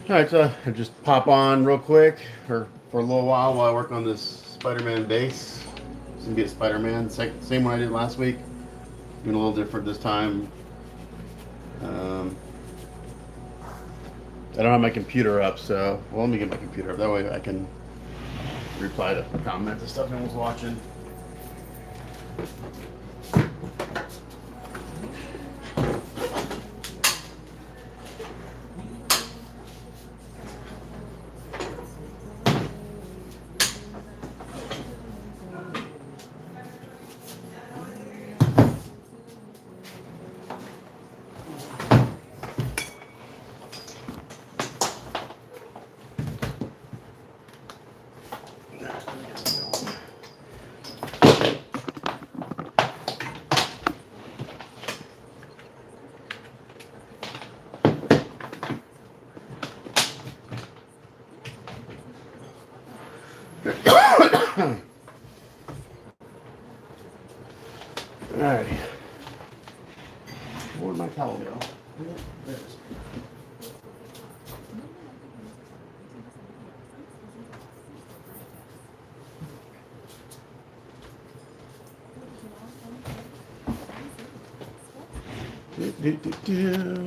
All right, so I just pop on real quick for a little while I work on this Spider-Man base. Symbiote Spider-Man, same one I did last week. Doing a little different this time. Um, I don't have my computer up, so well, let me get my computer up. That way I can reply to comments and stuff no one's watching. Alrighty. Where'd my towel go? There it is. Do, do, do.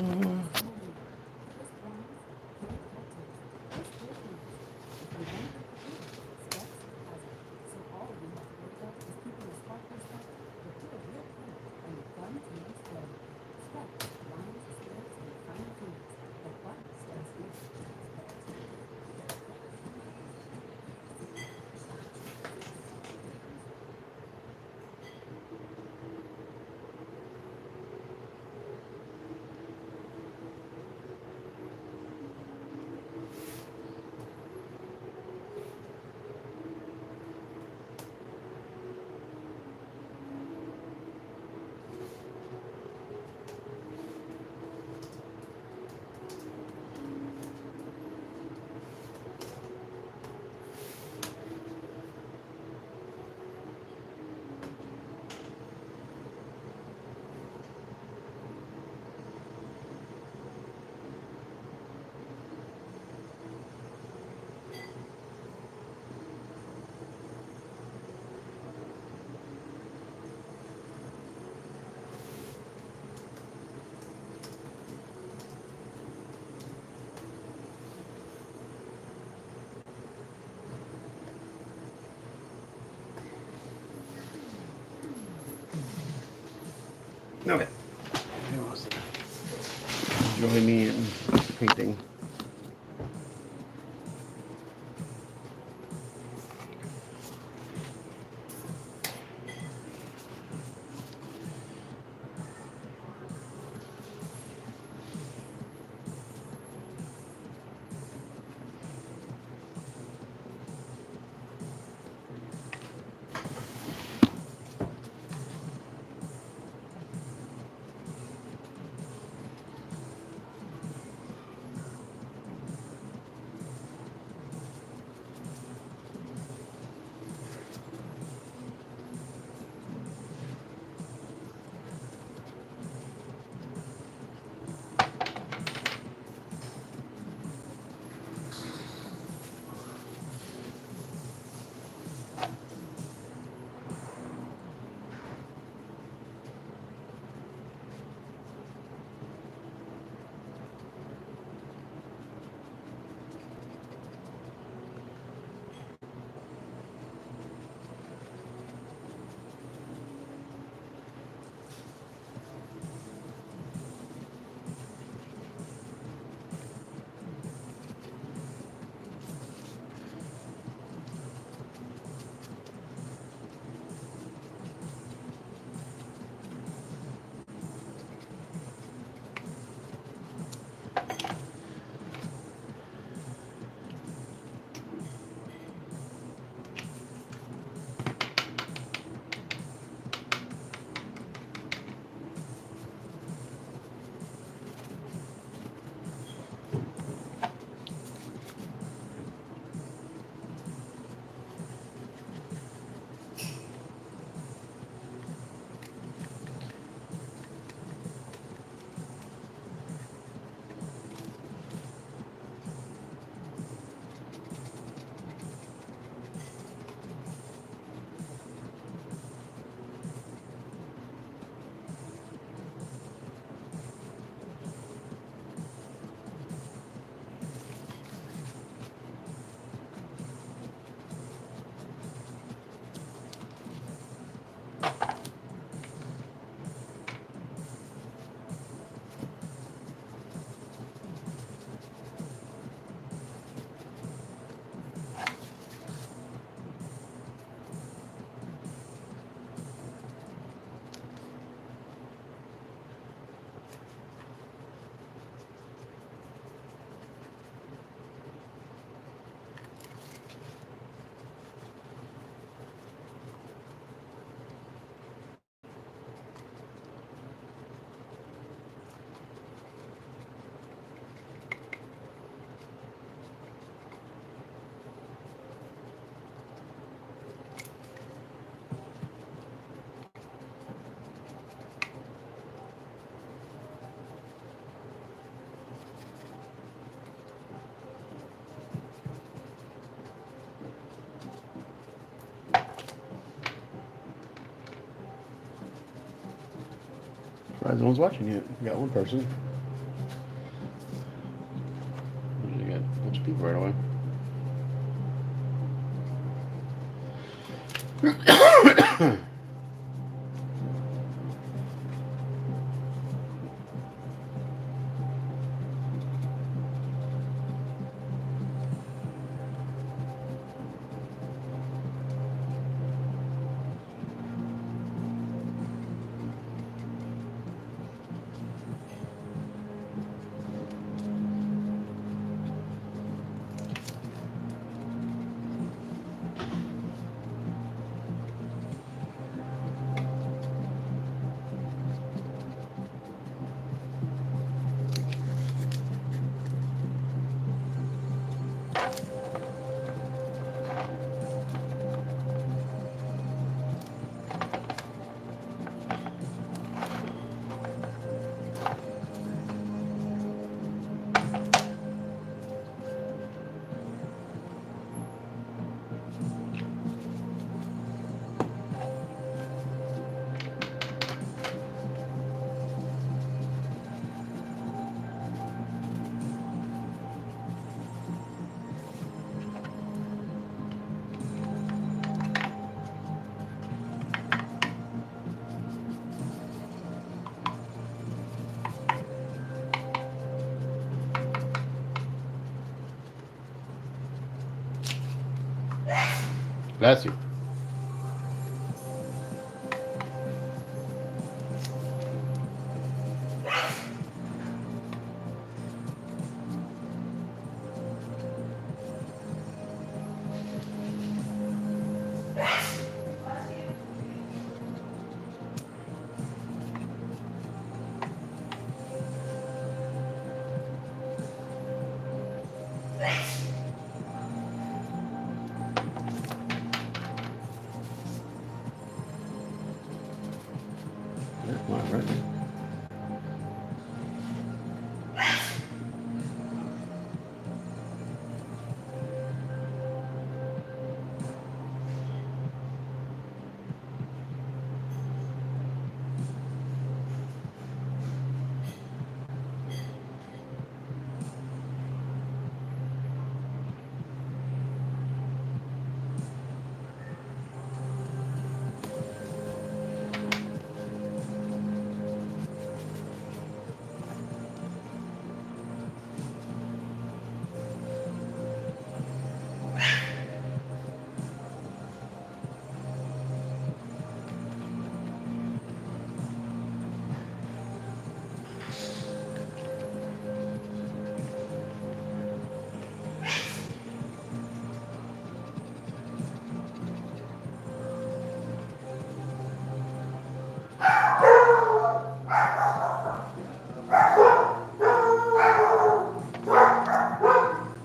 Okay. Join me in painting. No one's watching yet. We got one person. We got a bunch of people right away. Bless you. Come on, right?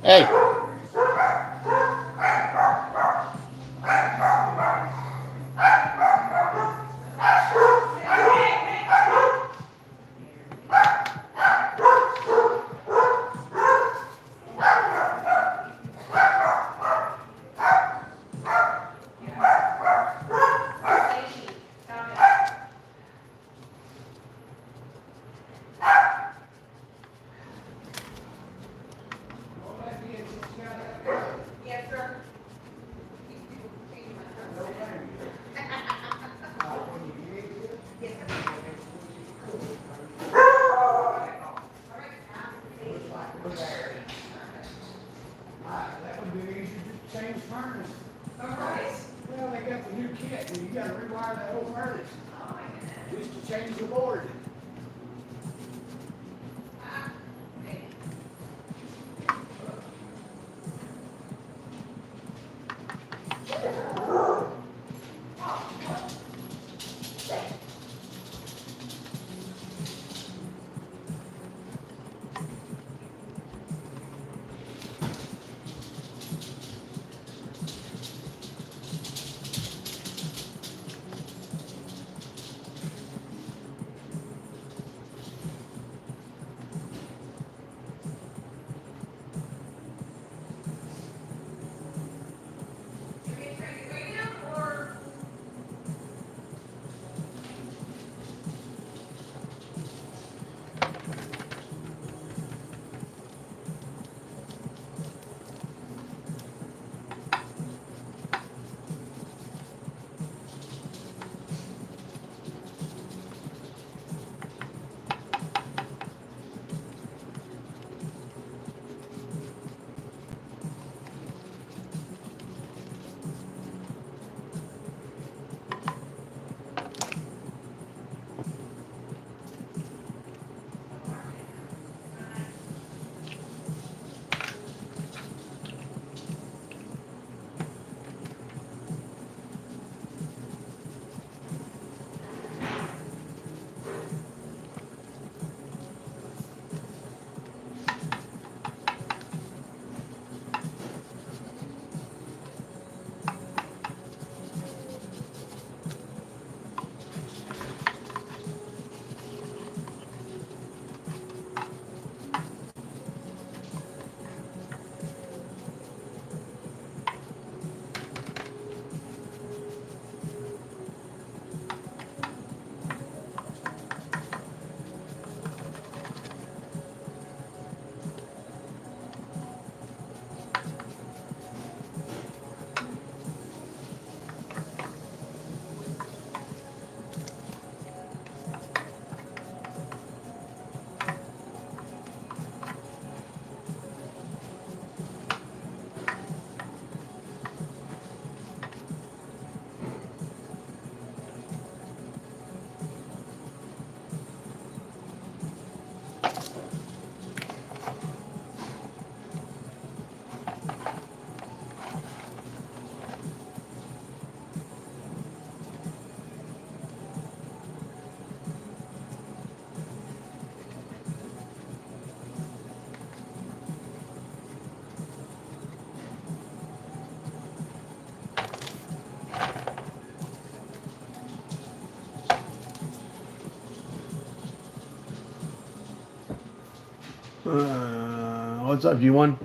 Hey! What's up, G1?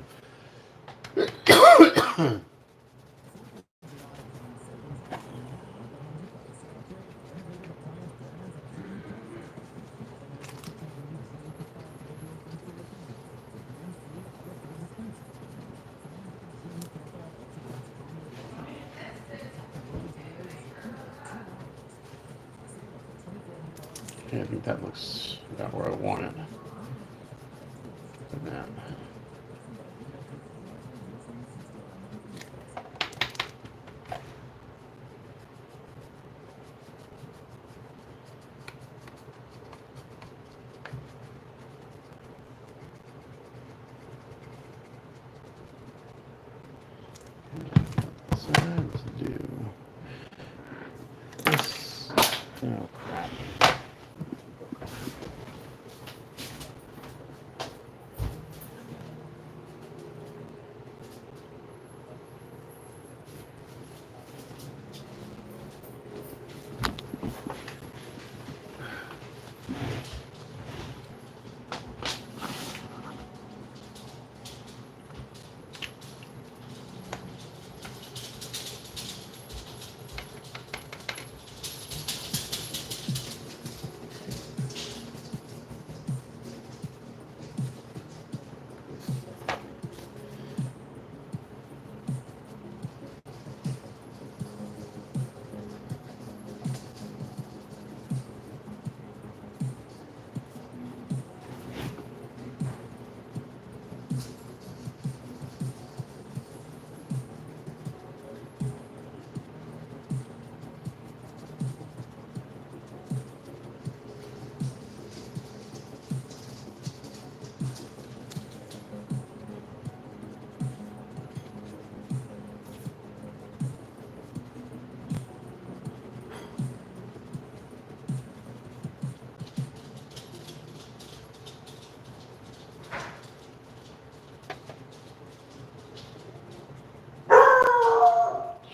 Okay, I think that looks about where I want it. That. So let's do this. Oh crap.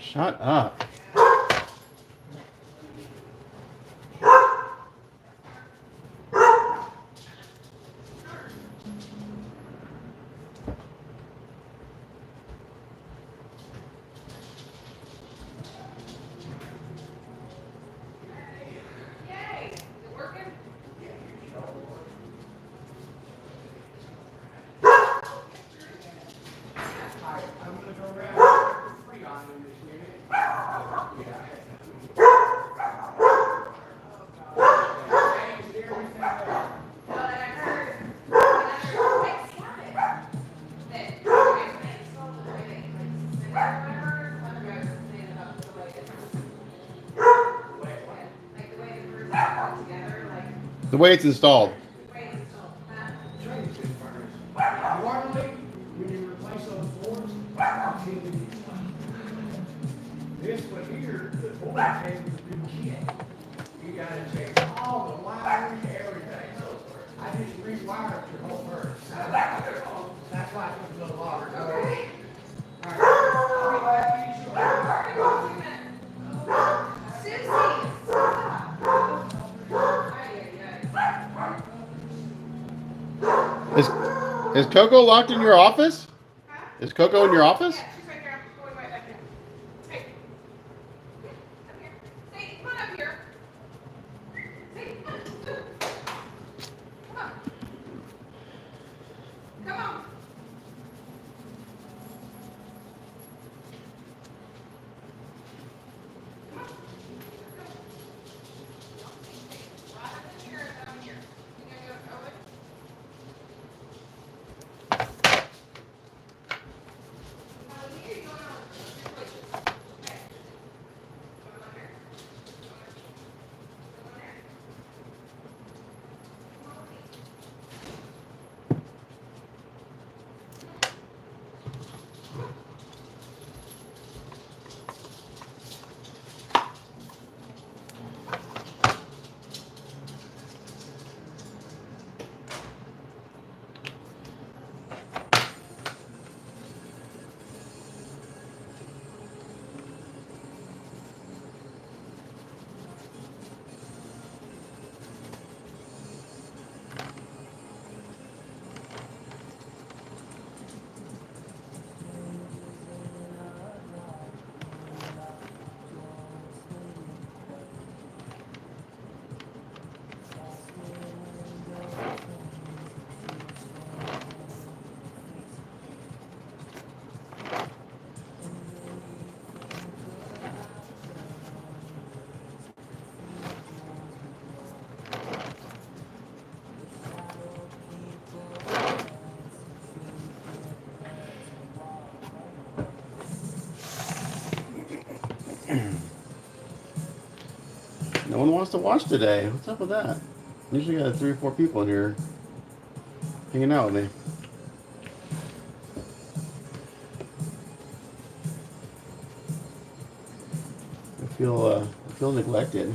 Shut up. The way it's installed. This one here, the board came with a new kit. You gotta change all the wiring, everything. I just rewired your whole first. That's why it took a little longer. Is Coco locked in your office? Is Coco in your office? Yeah, she's right there. I'm going right back there. Hey. Come here. Hey, come on up here. Hey. Come on. Come on. No one wants to watch today. What's up with that? Usually got 3 or 4 people in here hanging out with me. I feel neglected.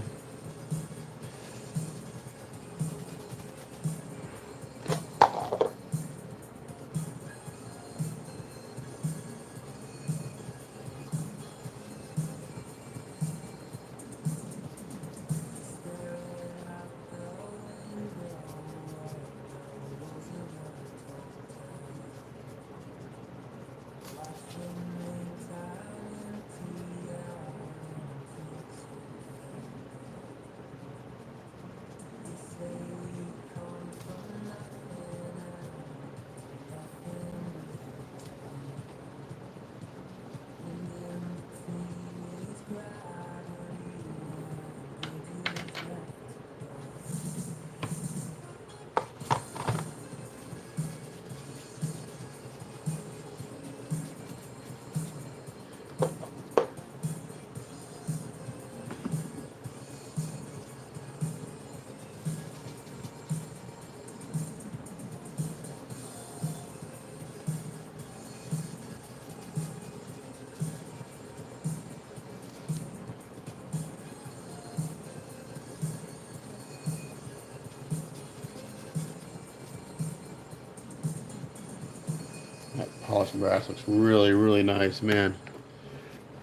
That polished brass looks really, really nice, man.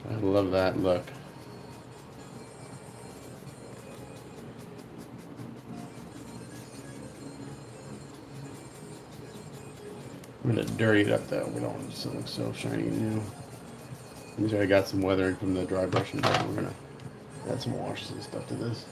I love that look. I'm gonna dirty it up though. We don't want it to look so shiny and new. These already got some weathering from the dry brushing. We're gonna add some washes and stuff to this.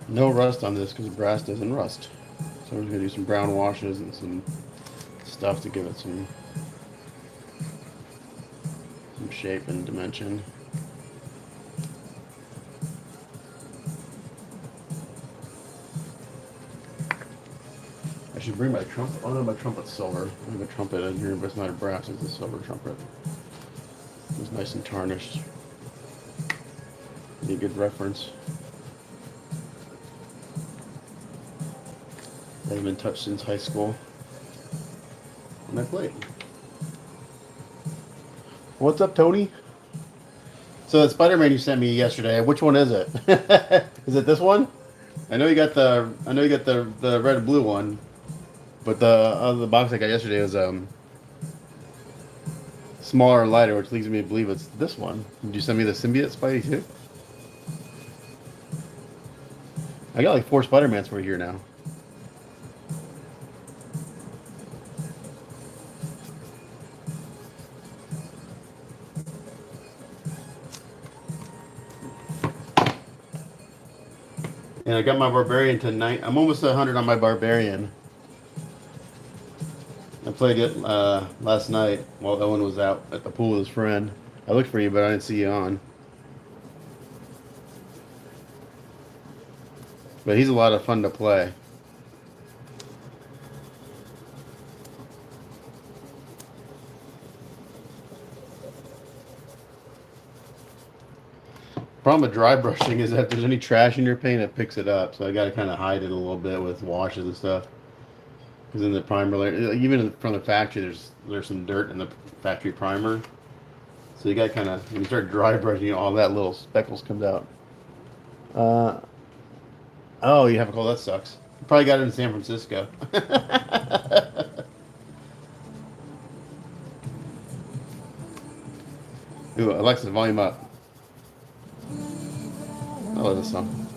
No rust on this because brass doesn't rust. So we're gonna do some brown washes and some stuff to give it some shape and dimension. I should bring my trumpet. Oh no, my trumpet's silver. I have a trumpet in here, but it's not a brass, it's a silver trumpet. It's nice and tarnished. Be a good reference. I haven't been touched since high school. And I played. What's up, Tony? So that Spider-Man you sent me yesterday, which one is it? Is it this one? I know you got the red and blue one, but the box I got yesterday was smaller and lighter, which leads me to believe it's this one. Did you send me the Symbiote Spidey too? I got like 4 Spider-Mans for you here now. And I got my Barbarian tonight. I'm almost 100 on my Barbarian. I played it last night while Owen was out at the pool with his friend. I looked for you, but I didn't see you on. But he's a lot of fun to play. Problem with dry brushing is that if there's any trash in your paint, it picks it up. So I got to kind of hide it a little bit with washes and stuff. Because in the primer layer, even from the factory, there's some dirt in the factory primer. So you got to kind of, when you start dry brushing, all that little speckles comes out. Oh, you have a cold. That sucks. You probably got it in San Francisco. Ooh, Alexa, volume up. I love this song.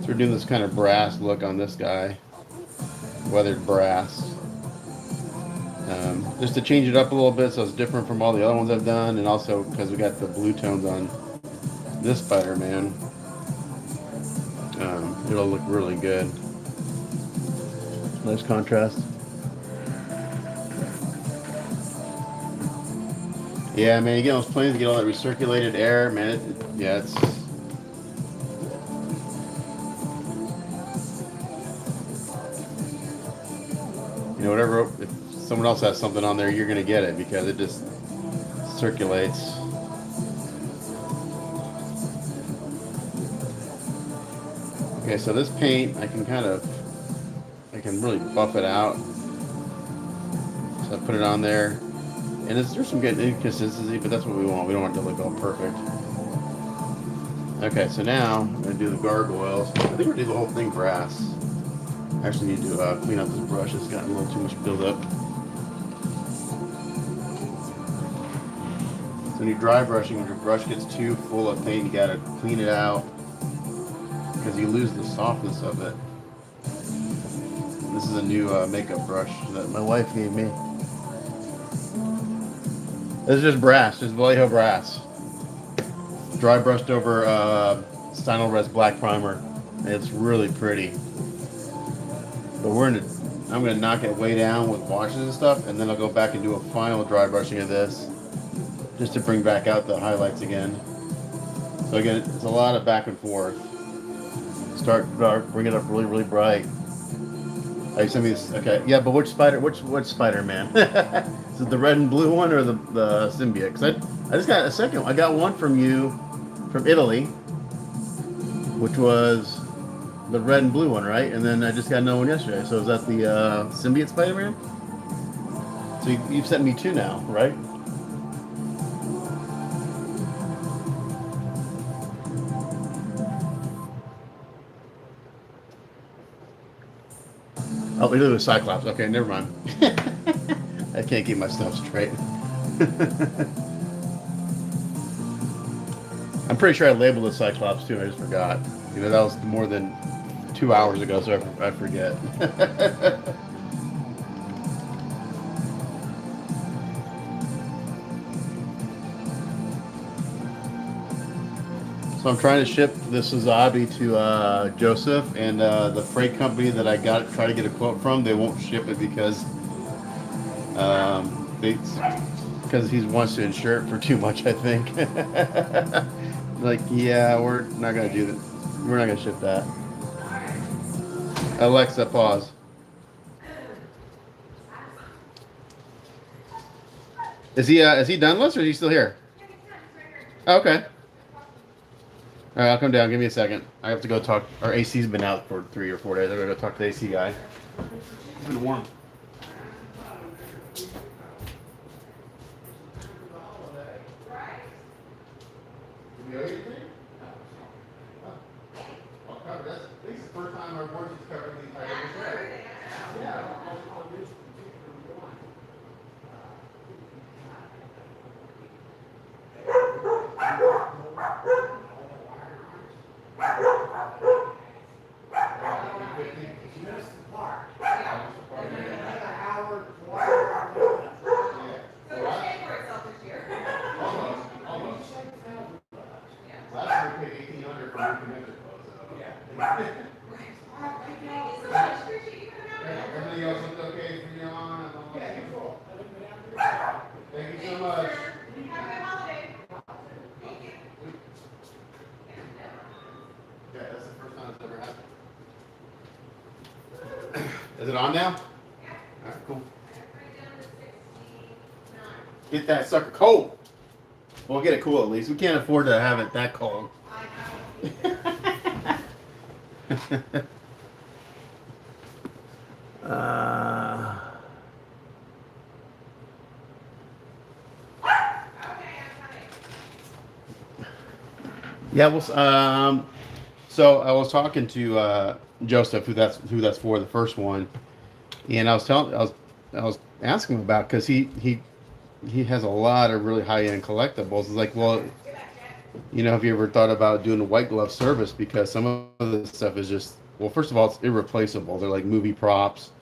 So we're doing this kind of brass look on this guy. Weathered brass. just to change it up a little bit so it's different from all the other ones I've done, and also because we got the blue tones on this Spider-Man, it'll look really good. Nice contrast. Yeah, man, you get those planes, you get all that recirculated air, man. Yeah, it's. You know, whatever. If someone else has something on there, you're gonna get it because it just circulates. Okay, so this paint, I can really buff it out. So I put it on there, and there's some good inconsistency, but that's what we want. We don't want it to look all perfect. Okay, so now I'm gonna do the gargoyles. I think we're gonna do the whole thing brass. I actually need to clean up this brush. It's gotten a little too much buildup. So when you're dry brushing, when your brush gets too full of paint, you gotta clean it out because you lose the softness of it. This is a new makeup brush that my wife gave me. This is just brass, just Vallejo brass. Dry brushed over Stynylrez black primer. And it's really pretty. But I'm gonna knock it way down with washes and stuff, and then I'll go back and do a final dry brushing of this, just to bring back out the highlights again. So again, it's a lot of back and forth. Start dark, bring it up really, really bright. Oh, you sent me this. Okay, yeah, but which Spider-Man? Is it the red and blue one or the Symbiote? Because I just got a second. I got one from you, from Italy, which was the red and blue one, right? And then I just got another one yesterday. So is that the Symbiote Spider-Man? So you've sent me two now, right? Oh, we do the Cyclops. Okay, never mind. I can't keep my stuff straight. I'm pretty sure I labeled the Cyclops too. I just forgot. You know, that was more than 2 hours ago, so I forget. So I'm trying to ship this Wasabi to Joseph, and the freight company that I try to get a quote from, they won't ship it because he wants to insure it for too much, I think. Like, yeah, we're not gonna do that. We're not gonna ship that. Alexa, pause. Is he done, Liz, or is he still here? Oh, okay. All right, I'll come down. Give me a second. I have to go talk. Our AC's been out for 3 or 4 days. I gotta go talk to the AC guy. It's been warm. I'll cover this. I think it's the first time our board's covered the entire show. Yeah. Everything else looked okay from you on? Yeah, cool. Thank you so much. Have a good holiday. Thank you. Yeah, that's the first time it's ever happened. Is it on now? Yeah. All right, cool. Right down to 69. Get that sucker cold. We'll get it cool at least. We can't afford to have it that cold. I know. Yeah, well, so I was talking to Joseph, who that's for, the first one, and I was asking him about, because he has a lot of really high end collectibles. It's like, well, you know, have you ever thought about doing a white glove service? Because some of the stuff is just, well, first of all, it's irreplaceable. They're like movie props.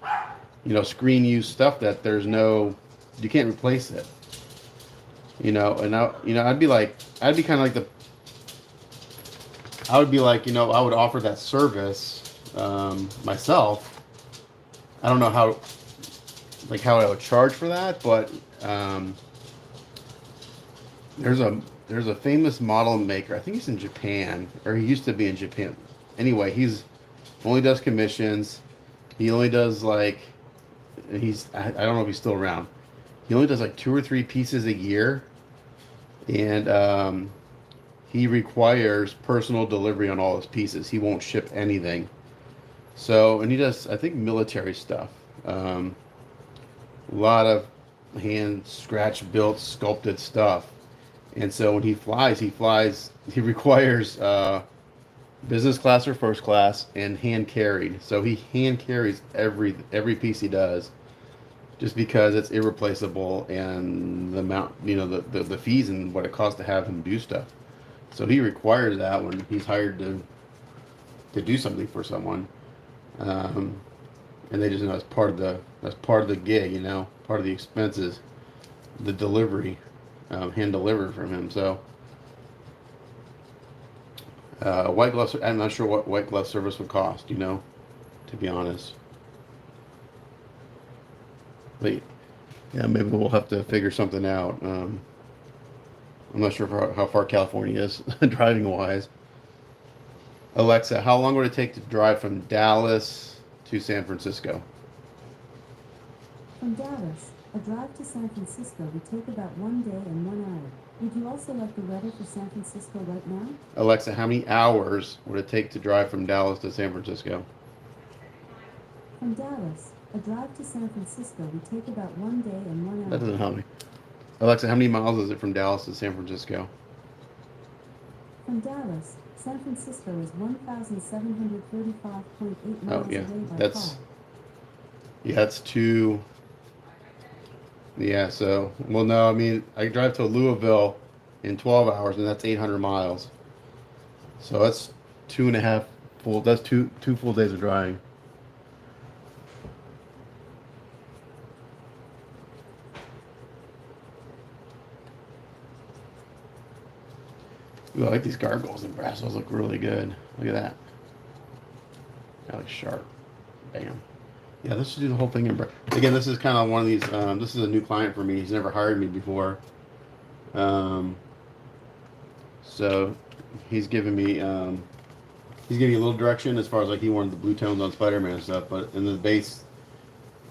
screen use stuff that you can't replace it. I'd be like, I would be like, I would offer that service myself. I don't know how I would charge for that, but um, there's a famous model maker. I think he's in Japan, or he used to be in Japan. Anyway, he's only does commissions. He only does like I don't know if he's still around. He only does like 2 or 3 pieces a year, and he requires personal delivery on all his pieces. He won't ship anything. So, and he does, I think, military stuff. A lot of hand scratch built, sculpted stuff. And so when he requires business class or first class and hand carried. So he hand carries every piece he does, just because it's irreplaceable and the amount, the fees and what it costs to have him do stuff. So he requires that when he's hired to do something for someone, and they just know that's part of the gig, part of the expenses, the delivery, hand delivered from him. So white glove. I'm not sure what white glove service would cost, to be honest. But yeah, maybe we'll have to figure something out. I'm not sure how far California is driving wise. Alexa, how long would it take to drive from Dallas to San Francisco? From Dallas, a drive to San Francisco would take about 1 day and 1 hour. Would you also like the weather for San Francisco right now? Alexa, how many hours would it take to drive from Dallas to San Francisco? From Dallas, a drive to San Francisco would take about 1 day and 1 hour. That doesn't help me. Alexa, how many miles is it from Dallas to San Francisco? From Dallas, San Francisco is 1,735.8 Oh miles yeah, away by that's car. that's too. Yeah, so well, no, I mean I drive to Louisville in 12 hours, and that's 800 miles. So that's 2.5 full. That's two full days of driving. Ooh, I like these gargoyles and brass. Those look really good. Look at that. That looks sharp. Bam. Yeah, let's just do the whole thing in brass. Again, this is kind of one of these. This is a new client for me. He's never hired me before. So he's giving me a little direction as far as like he wanted the blue tones on Spider-Man and stuff. But in the base,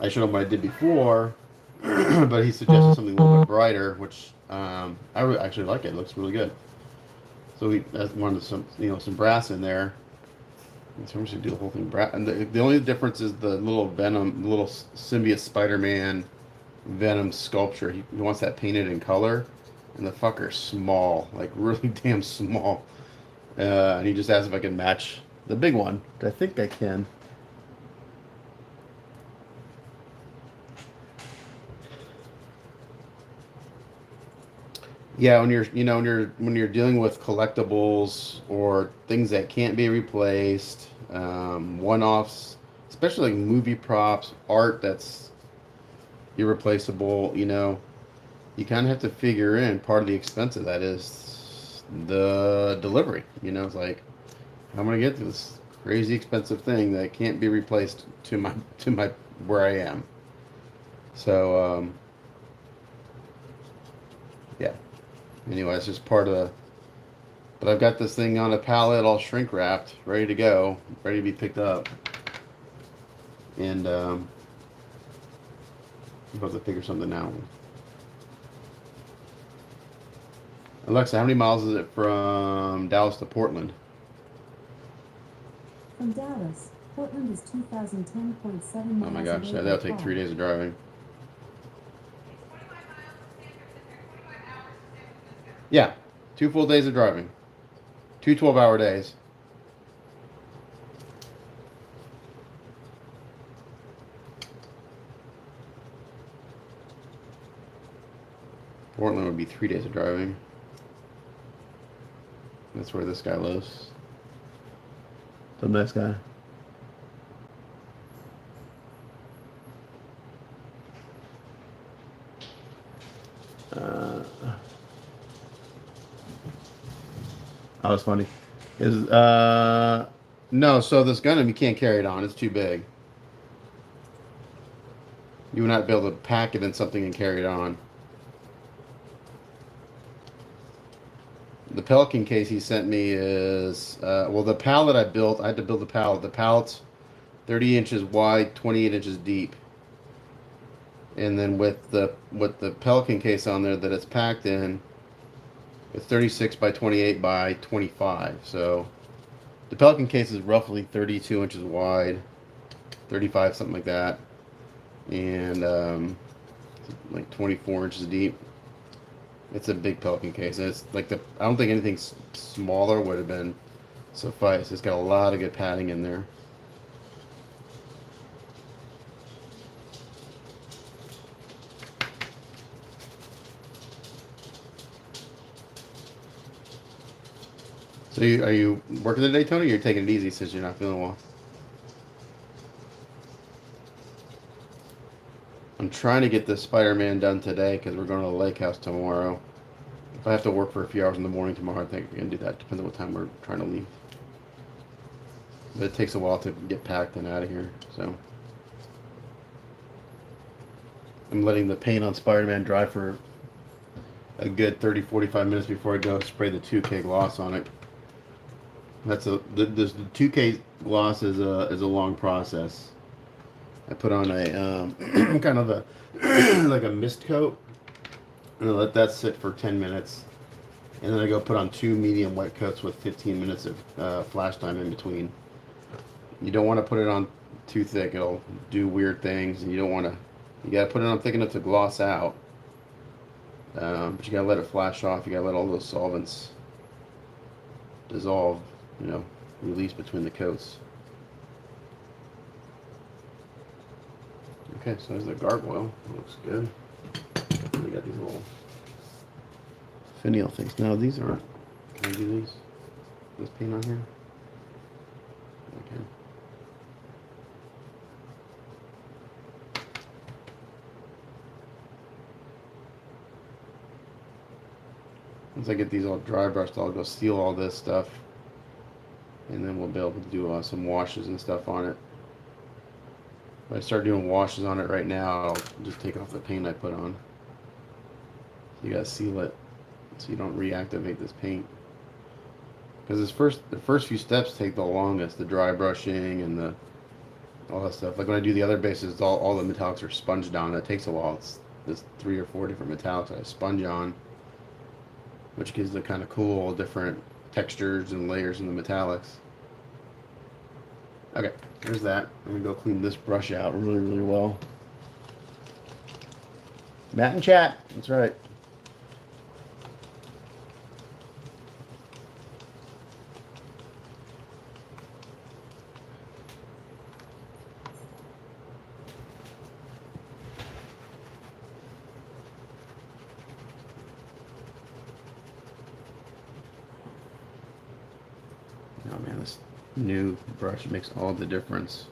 I showed him what I did before, but he suggested something a little bit brighter, which actually like it. It looks really good. So we wanted some brass in there. So I'm just gonna do the whole thing brass. And the only difference is the little symbiote Spider-Man Venom sculpture. He wants that painted in color, and the fucker's small, like really damn small. And he just asked if I can match the big one. I think I can. Yeah, when you're dealing with collectibles or things that can't be replaced, one-offs, especially like movie props, art that's irreplaceable, you kind of have to figure in part of the expense of that is the delivery. It's like, how am I gonna get this crazy expensive thing that can't be replaced to my where I am? So yeah. Anyway, it's just part of the. But I've got this thing on a pallet, all shrink wrapped, ready to go, ready to be picked up. And I'm about to figure something out. Alexa, how many miles is it from Dallas to Portland? From Dallas, Portland is 2,010.7 miles. Oh my gosh, away that'll by take car. 3 days of driving. Yeah, 2 full days of driving. 2 12-hour days. Portland would be 3 days of driving. That's where this guy lives. The nice guy. That was funny. Is no, so this Gundam you can't carry it on. It's too big. You would not be able to pack it in something and carry it on. The Pelican case he sent me is well, the pallet I built. I had to build the pallet. The pallet's 30 inches wide, 28 inches deep. And then with the Pelican case on there that it's packed in, it's 36 by 28 by 25. So the Pelican case is roughly 32 inches wide, 35, something like that, and like 24 inches deep. It's a big Pelican case, and it's like I don't think anything smaller would have been suffice. It's got a lot of good padding in there. So are you working today, Tony, or you're taking it easy since you're not feeling well? I'm trying to get the Spider-Man done today because we're going to the lake house tomorrow. If I have to work for a few hours in the morning tomorrow, I think we can do that. Depends on what time we're trying to leave. But it takes a while to get packed and out of here, so. I'm letting the paint on Spider-Man dry for a good 30-45 minutes before I go spray the 2K gloss on it. The 2K gloss is a long process. I put on a kind of a like a mist coat, and I let that sit for 10 minutes, and then I go put on 2 medium wet coats with 15 minutes of flash time in between. You don't want to put it on too thick; it'll do weird things, and you don't want to. You gotta put it on thick enough to gloss out, but you gotta let it flash off. You gotta let all those solvents dissolve, release between the coats. Okay, so there's the gargoyle. Looks good. We got these little finial things. No, these aren't. Can I do these? This paint on here? Okay. Once I get these all dry brushed, I'll go seal all this stuff, and then we'll be able to do some washes and stuff on it. If I start doing washes on it right now, I'll just take off the paint I put on. You gotta seal it so you don't reactivate this paint. Because the first few steps take the longest, the dry brushing and all that stuff. Like when I do the other bases, all the metallics are sponged on. It takes a while. There's 3 or 4 different metallics I sponge on, which gives the kind of cool different textures and layers in the metallics. Okay, there's that. I'm gonna go clean this brush out really, really well. Matt and chat, that's right. Oh man, this new brush makes all the difference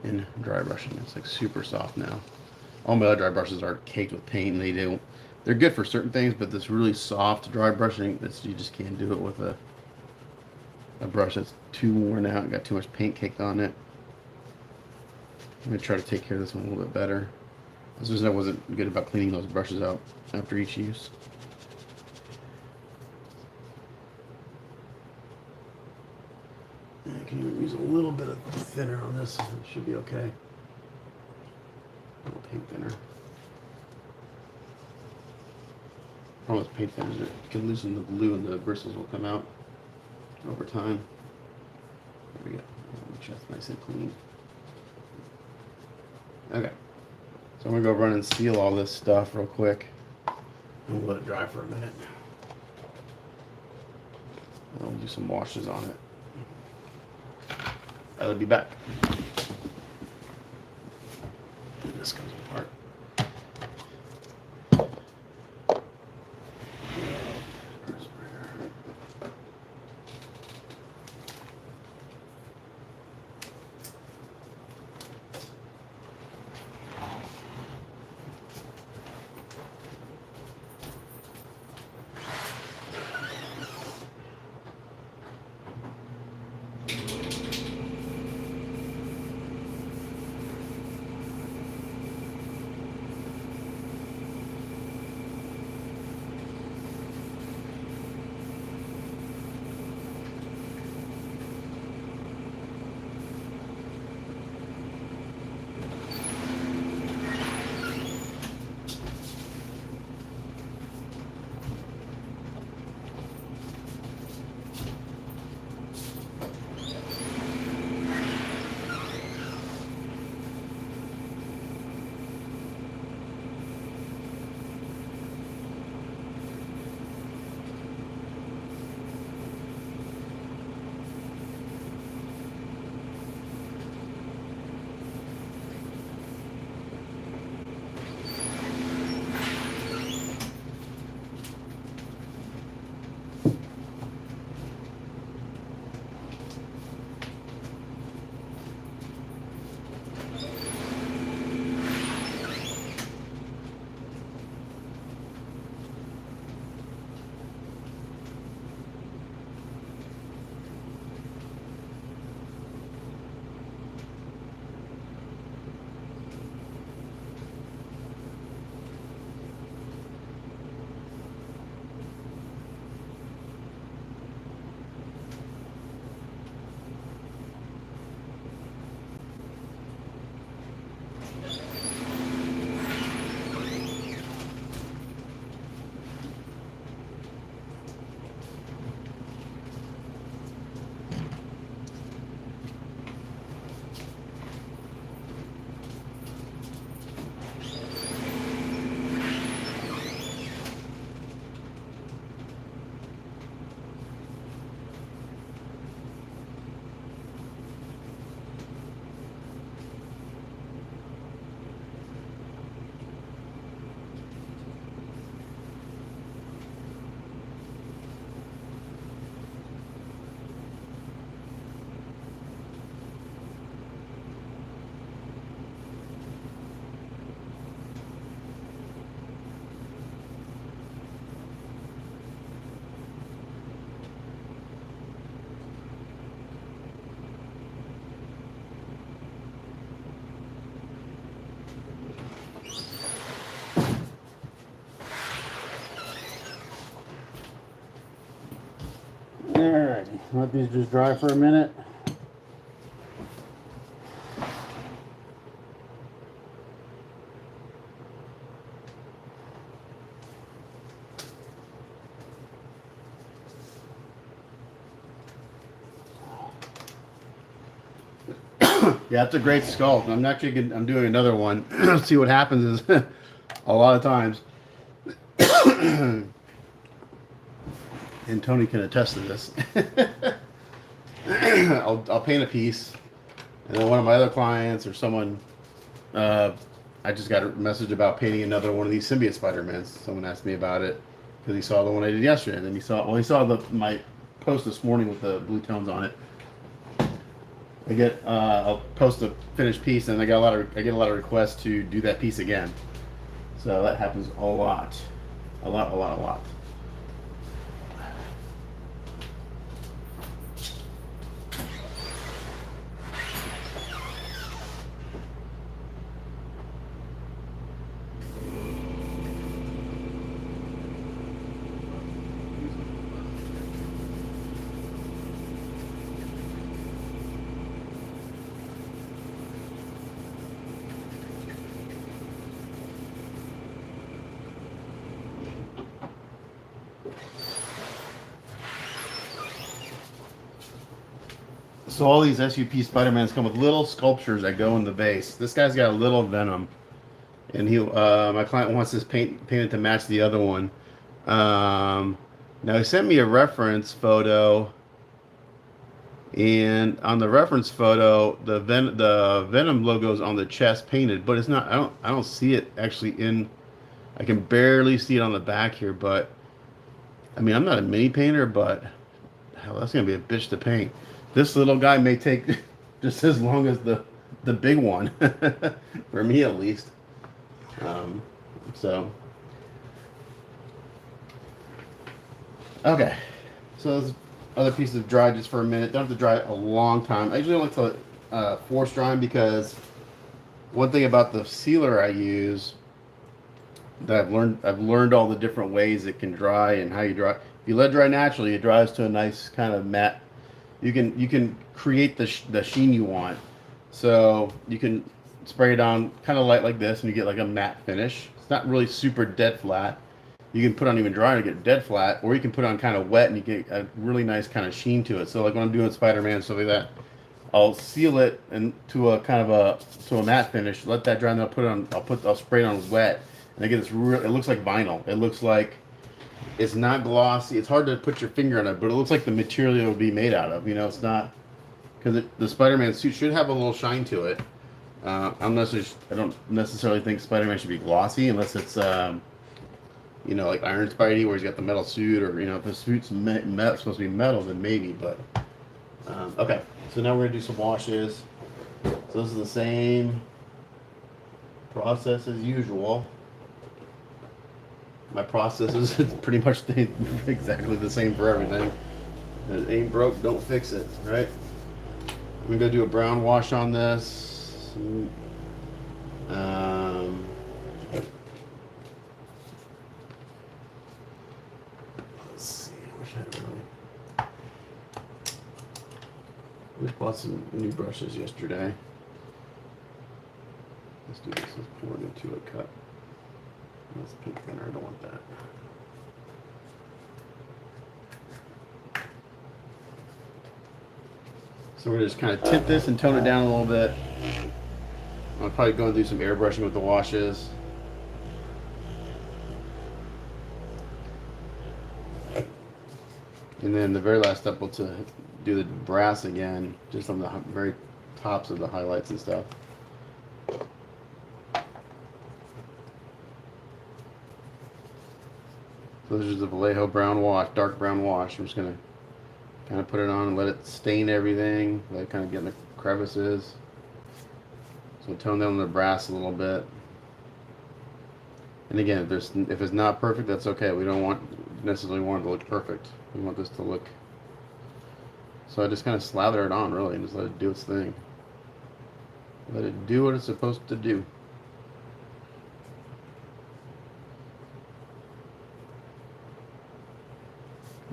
in dry brushing. It's like super soft now. All my other dry brushes are caked with paint, and they're good for certain things, but this really soft dry brushing, you just can't do it with a brush that's too worn out and got too much paint caked on it. I'm gonna try to take care of this one a little bit better. This reason I wasn't good about cleaning those brushes out after each use. I can even use a little bit of thinner on this. It should be okay. A little paint thinner. Problem with paint thinner is it can loosen the glue and the bristles will come out over time. There we go. Make sure that's nice and clean. Okay. So I'm going to go run and seal all this stuff real quick. And we'll let it dry for a minute. And we'll do some washes on it. I'll be back. This comes apart. Let these just dry for a minute. Yeah, it's a great sculpt. I'm doing another one. See what happens is a lot of times, and Tony can attest to this. I'll paint a piece, and then one of my other clients or someone, I just got a message about painting another one of these Symbiote Spider-Mans. Someone asked me about it because he saw the one I did yesterday, and then he saw my post this morning with the blue tones on it. I'll post a finished piece, and I get a lot of requests to do that piece again. So that happens a lot. So all these SUP Spider-Mans come with little sculptures that go in the base. This guy's got a little Venom, and my client wants this painted to match the other one. Now he sent me a reference photo, and on the reference photo, the Venom logo's on the chest painted, but it's not. I don't see it actually in. I can barely see it on the back here, but I mean, I'm not a mini painter, but hell, that's gonna be a bitch to paint. This little guy may take just as long as the big one, for me at least. So, okay. So those other pieces have dried just for a minute. Don't have to dry a long time. I usually like to force dry them because one thing about the sealer I use that I've learned all the different ways it can dry and how you dry. If you let it dry naturally, it dries to a nice kind of matte. You can create the sheen you want. So you can spray it on kind of light like this, and you get like a matte finish. It's not really super dead flat. You can put on even drier and get dead flat, or you can put on kind of wet and you get a really nice kind of sheen to it. So like when I'm doing Spider-Man stuff like that, I'll seal it to a kind of a matte finish. Let that dry, and then I'll spray it on wet, and I get this real. It looks like vinyl. It looks like it's not glossy. It's hard to put your finger on it, but it looks like the material it would be made out of. You know, it's not because the Spider-Man suit should have a little shine to it. I don't necessarily think Spider-Man should be glossy unless it's like Iron Spidey, where he's got the metal suit, or if the suit's supposed to be metal, then maybe. But okay, so now we're gonna do some washes. So this is the same process as usual. My process is pretty much exactly the same for everything. If it ain't broke, don't fix it, right? I'm gonna do a brown wash on this. Let's see. I wish I had really. I just bought some new brushes yesterday. Let's do this. Let's pour it into a cup. That's pink thinner. I don't want that. So we're just kind of tint this and tone it down a little bit. I'll probably go and do some airbrushing with the washes. And then the very last step will to do the brass again, just on the very tops of the highlights and stuff. So this is the Vallejo brown wash, dark brown wash. I'm just gonna kind of put it on and let it stain everything, let it kind of get in the crevices. So tone down the brass a little bit. And again, if it's not perfect, that's okay. We don't necessarily want it to look perfect. We want this to look. So I just kind of slather it on really and just let it do its thing. Let it do what it's supposed to do.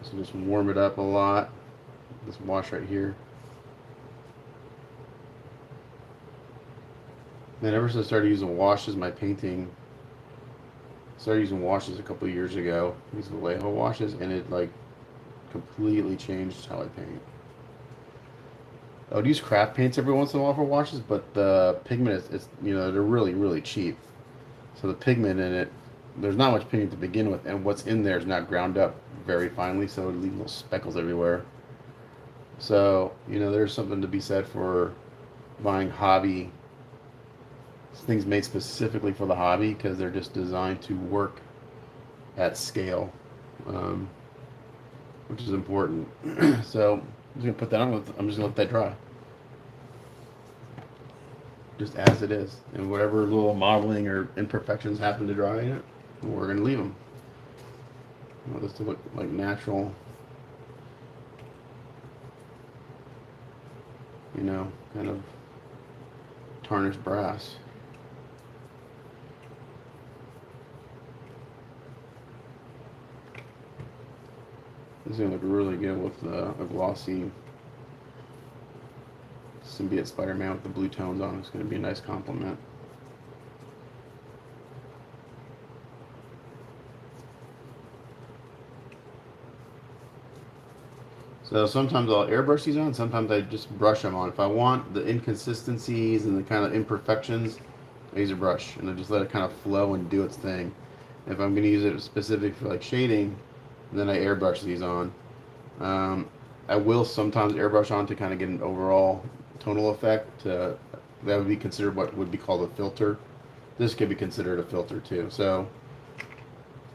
So just warm it up a lot. this wash right here. Then ever since I started using washes, my painting. Started using washes a couple of years ago. These Vallejo washes, and it like completely changed how I paint. I would use craft paints every once in a while for washes, but the pigment is they're really cheap. So the pigment in it, there's not much pigment to begin with, and what's in there is not ground up very finely, so it leaves little speckles everywhere. So there's something to be said for buying hobby things made specifically for the hobby, because they're just designed to work at scale, which is important. So I'm just gonna put that on. I'm just gonna let that dry, just as it is, and whatever little modeling or imperfections happen to dry in it, we're gonna leave them. I want this to look like natural, kind of tarnished brass. This is going to look really good with a glossy Symbiote Spider-Man with the blue tones on. It's going to be a nice compliment. So sometimes I'll airbrush these on, sometimes I just brush them on. If I want the inconsistencies and the kind of imperfections, I use a brush and I just let it kind of flow and do its thing. If I'm going to use it specific for like shading, then I airbrush these on. I will sometimes airbrush on to kind of get an overall tonal effect. That would be considered what would be called a filter. This could be considered a filter too. So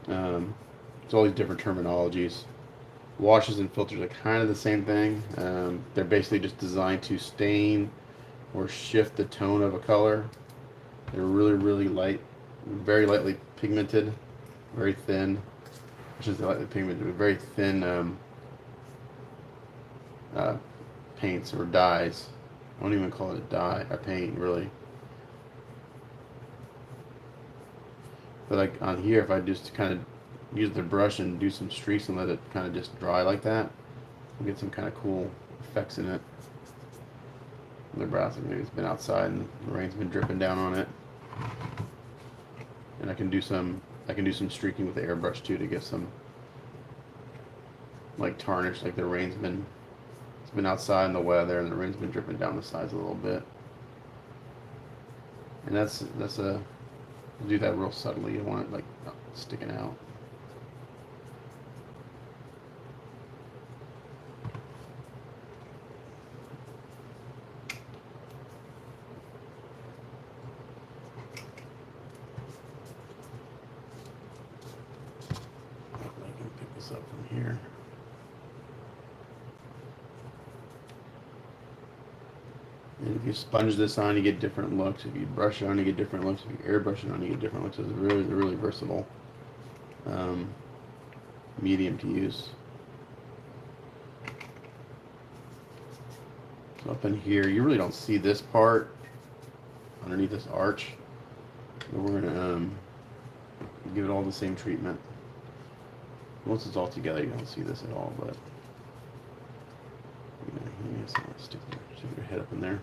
it's all these different terminologies. Washes and filters are kind of the same thing. They're basically just designed to stain or shift the tone of a color. They're really light, very lightly pigmented, very thin. Which is lightly pigmented, very thin paints or dyes. I don't even call it a dye, a paint, really. But like on here, if I just kind of use the brush and do some streaks and let it kind of just dry like that, you get some kind of cool effects in it. The brass, maybe it's been outside and the rain's been dripping down on it. And I can do some streaking with the airbrush too to get some like tarnish, like it's been outside in the weather and the rain's been dripping down the sides a little bit. And that's do that real subtly. You don't want it like sticking out. I can pick this up from here. And if you sponge this on, you get different looks. If you brush it on, you get different looks. If you airbrush it on, you get different looks. It's really versatile medium to use. So up in here, you really don't see this part underneath this arch. But we're gonna give it all the same treatment. Once it's all together, you don't see this at all, but stick your head up in there.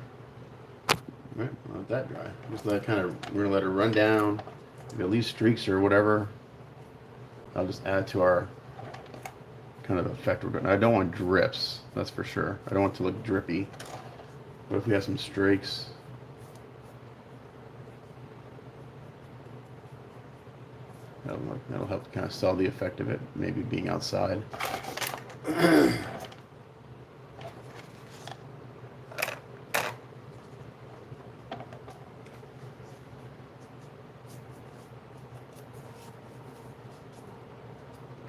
Right, let that dry. Just let it we're gonna let it run down. If it leaves streaks or whatever, I'll just add to our kind of effect we're doing. I don't want drips, that's for sure. I don't want it to look drippy. But if we have some streaks, that'll help kind of sell the effect of it maybe being outside.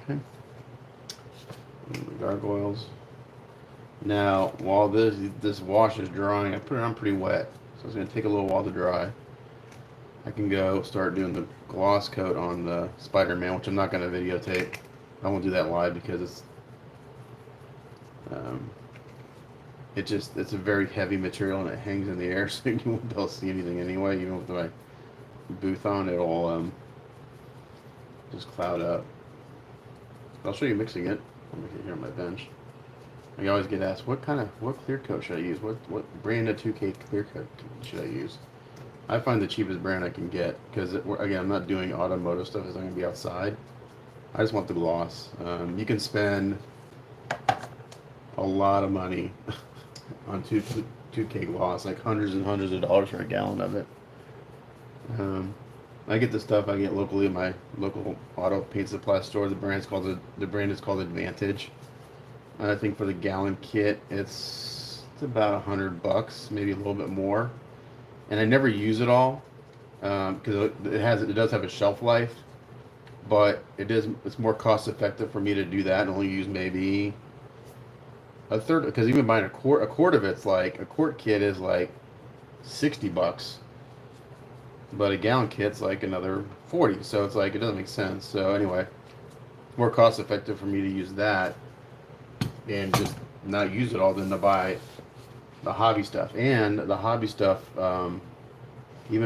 Okay. The gargoyles. Now, while this wash is drying, I put it on pretty wet, so it's going to take a little while to dry. I can go start doing the gloss coat on the Spider-Man, which I'm not going to videotape. I won't do that live because it's a very heavy material and it hangs in the air, so you won't be able to see anything anyway. Even with my booth on, it'll just cloud up. I'll show you mixing it. I'll make it here on my bench. I always get asked, what clear coat should I use? What brand of 2K clear coat should I use? I find the cheapest brand I can get because again, I'm not doing automotive stuff as I'm gonna be outside. I just want the gloss. You can spend a lot of money on 2K gloss, like hundreds and hundreds of dollars for a gallon of it. I get the stuff I get locally at my local auto paint supply store. The brand is called Advantage. I think for the gallon kit, it's about $100, maybe a little bit more. And I never use it all because it does have a shelf life, but it's more cost effective for me to do that and only use maybe a third. Because even buying a quart of it's like a quart kit is like $60, but a gallon kit's like another 40. So it's like it doesn't make sense. So anyway, more cost effective for me to use that and just not use it all than to buy the hobby stuff. And the hobby stuff, even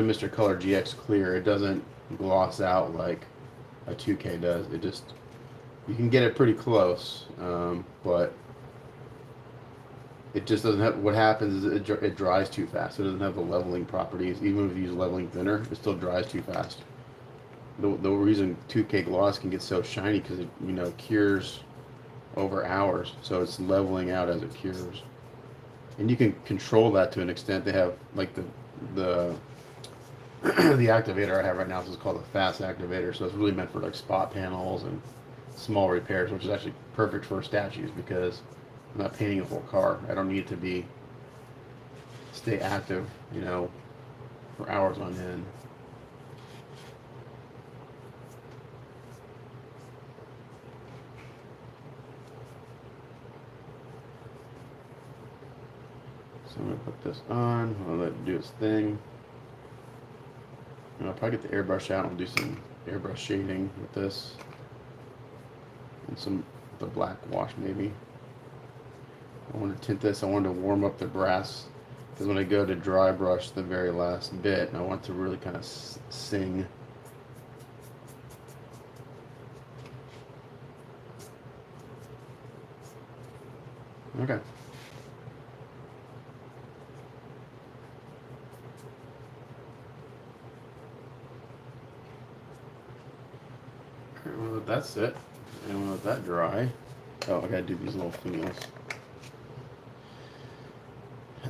Mr. Color GX Clear, it doesn't gloss out like a 2K does. It just, you can get it pretty close, but it just doesn't have, what happens is it dries too fast. It doesn't have the leveling properties. Even if you use leveling thinner, it still dries too fast. The reason 2K gloss can get so shiny because it cures over hours, so it's leveling out as it cures. And you can control that to an extent. They have like the the activator I have right now is called a fast activator, so it's really meant for like spot panels and small repairs, which is actually perfect for statues because I'm not painting a whole car. I don't need to stay active, for hours on end. So I'm going to put this on, I'll let it do its thing. And I'll probably get the airbrush out and do some airbrush shading with this. And the black wash maybe. I want to tint this, I want to warm up the brass. Because when I go to dry brush the very last bit, I want to really kind of sing. Okay. Well, let that sit. And we'll let that dry. Oh, I gotta do these little fingers.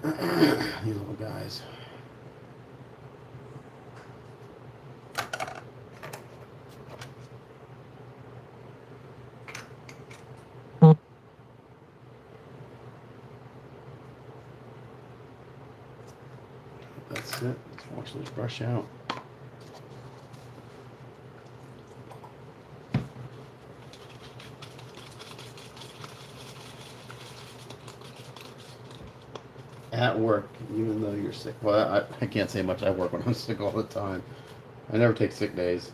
These little guys. That's it. Let's wash this brush out. At work, even though you're sick. Well, I can't say much. I work when I'm sick all the time. I never take sick days.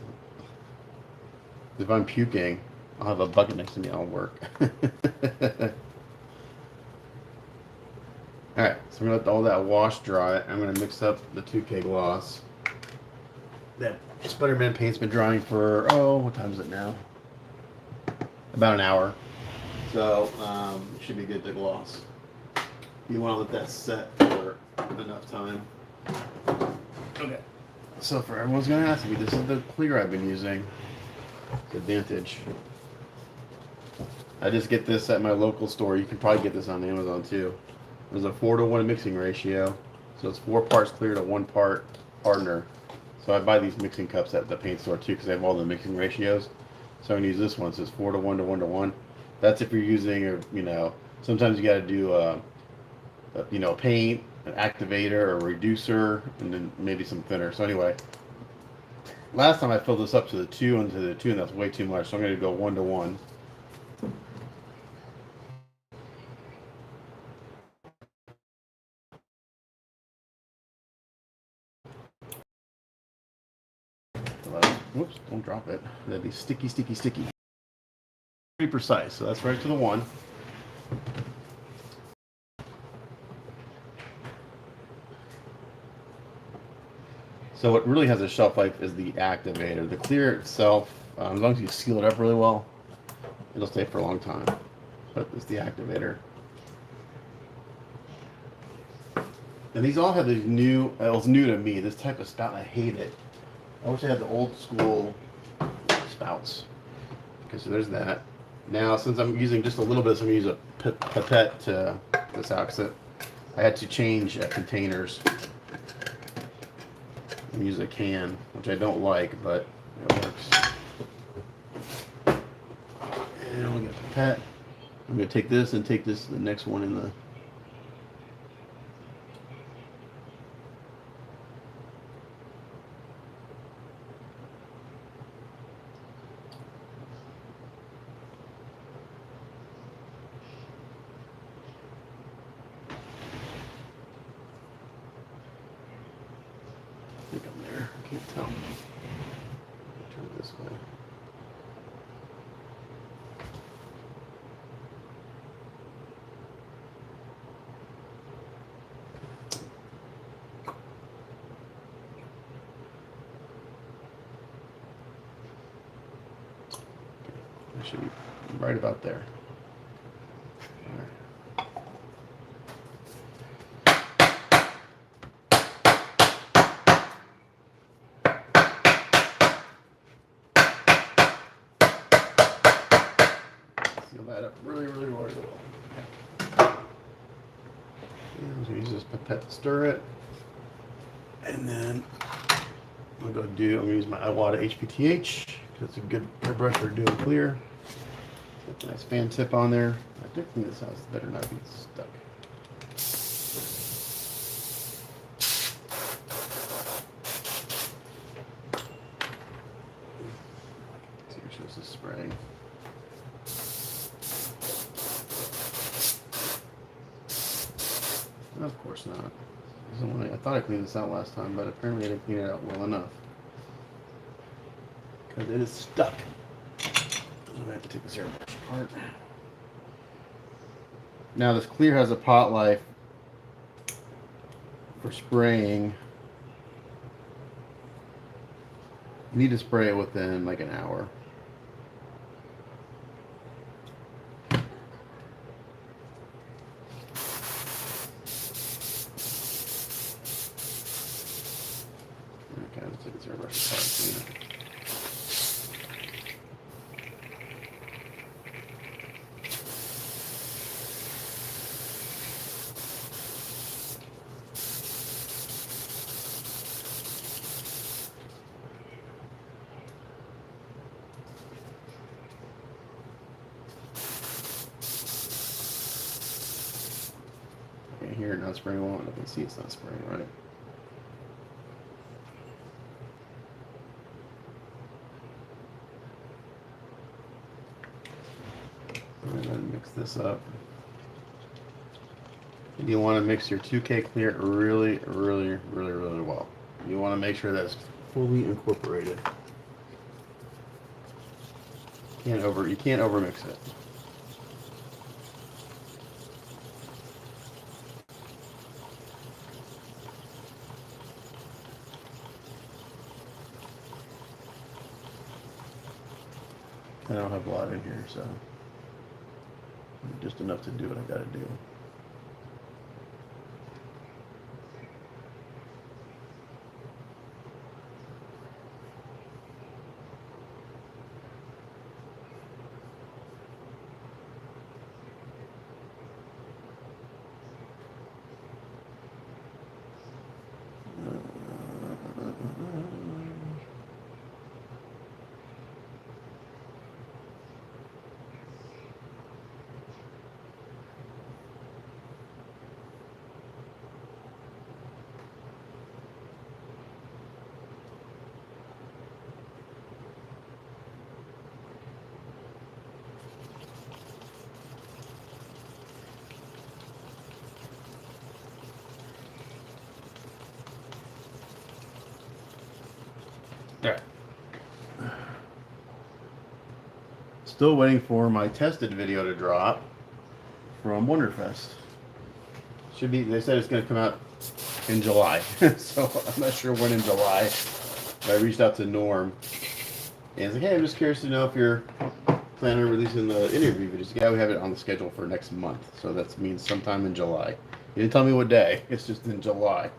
If I'm puking, I'll have a bucket next to me. I'll work. Alright, so I'm going to let all that wash dry. I'm going to mix up the 2K gloss. That Spider-Man paint's been drying for, what time is it now? About an hour. So, it should be good to gloss. You want to let that set for enough time. Okay. So for everyone's going to ask me, this is the clear I've been using. It's Advantage. I just get this at my local store. You can probably get this on Amazon too. There's a 4-to-1 mixing ratio. So it's 4 parts clear to 1 part hardener. So I buy these mixing cups at the paint store too because they have all the mixing ratios. So I'm going to use this one. So it's 4-to-1 to 1-to-1. That's if you're using, sometimes you got to do paint, an activator, or a reducer, and then maybe some thinner. So anyway, last time I filled this up to the 2 and to the 2, and that's way too much. So I'm going to go 1-to-1. Whoops, don't drop it. That'd be sticky, sticky, sticky. Pretty precise, so that's right to the 1. So what really has a shelf life is the activator. The clear itself, as long as you seal it up really well, it'll stay for a long time. But it's the activator. And these all have these new, it was new to me, this type of spout. I hate it. I wish I had the old school spouts. Okay, so there's that. Now, since I'm using just a little bit, so I'm going to use a pipette to this out, because I had to change containers and use a can, which I don't like, but it works. And we'll get a pipette. I'm going to take this and take this to the next one in the... I think I'm there. I can't tell. Turn it this way. I should be right about there. All right. Seal that up really, really well. I'm going to use this pipette to stir it. And then I'm going to use my Iwata HPTH. That's a good airbrush for doing clear. Put a nice fan tip on there. I do think this house better not be stuck. See if this is spraying. Of course not. I thought I cleaned this out last time, but apparently I didn't clean it out well enough. Because it is stuck. I'm going to have to take this airbrush apart. Now this clear has a pot life for spraying. You need to spray it within like an hour. Okay, let's take this airbrush apart and clean it. Here, not spraying well. I can see it's not spraying right. And then mix this up. And you want to mix your 2K clear really, really, really, really well. You want to make sure that's fully incorporated. You can't over mix it. I don't have a lot in here, so just enough to do what I gotta do. Alright. Still waiting for my tested video to drop from Wonderfest. Should be, they said it's going to come out in July. So I'm not sure when in July. But I reached out to Norm. And he's like, hey, I'm just curious to know if you're planning on releasing the interview videos. Yeah, we have it on the schedule for next month. So that means sometime in July. He didn't tell me what day. It's just in July.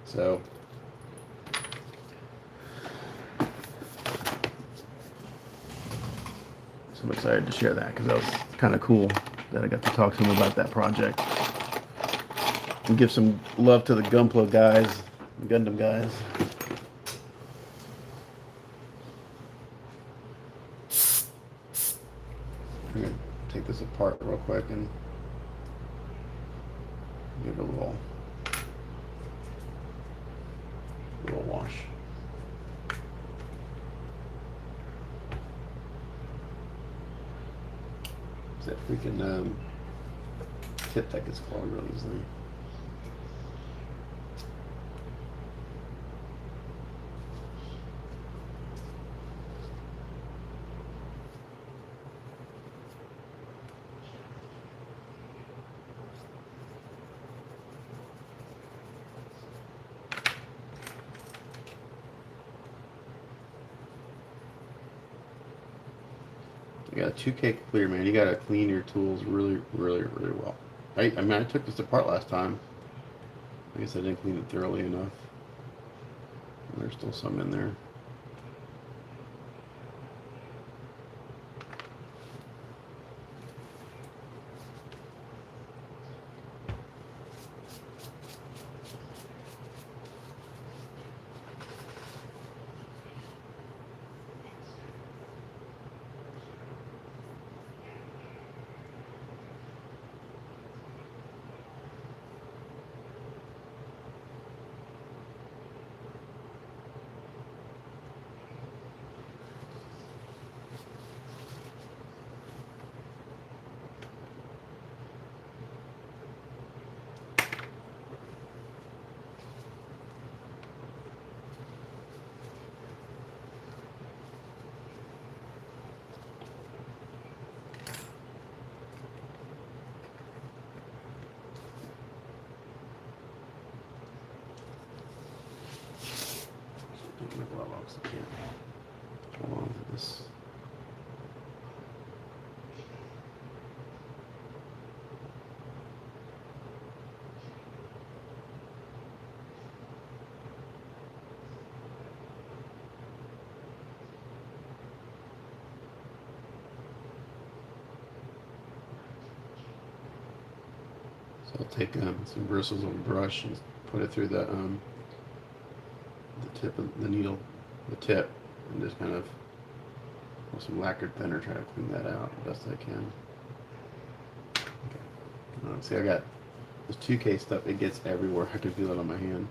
So I'm excited to share that because that was kind of cool that I got to talk to him about that project and give some love to the Gunpla guys, the Gundam guys. I'm gonna take this apart real quick and give it a little wash. That freaking tip that gets clogged really easily. You got a 2K clear, man. You gotta clean your tools really, really, really well. I mean, I took this apart last time. I guess I didn't clean it thoroughly enough. And there's still some in there. I can't hold on to this. So I'll take some bristles of a brush and put it through the tip of the needle, the tip, and just kind of with some lacquered thinner try to clean that out the best I can. Okay. See, I got this 2K stuff. It gets everywhere. I can feel it on my hand.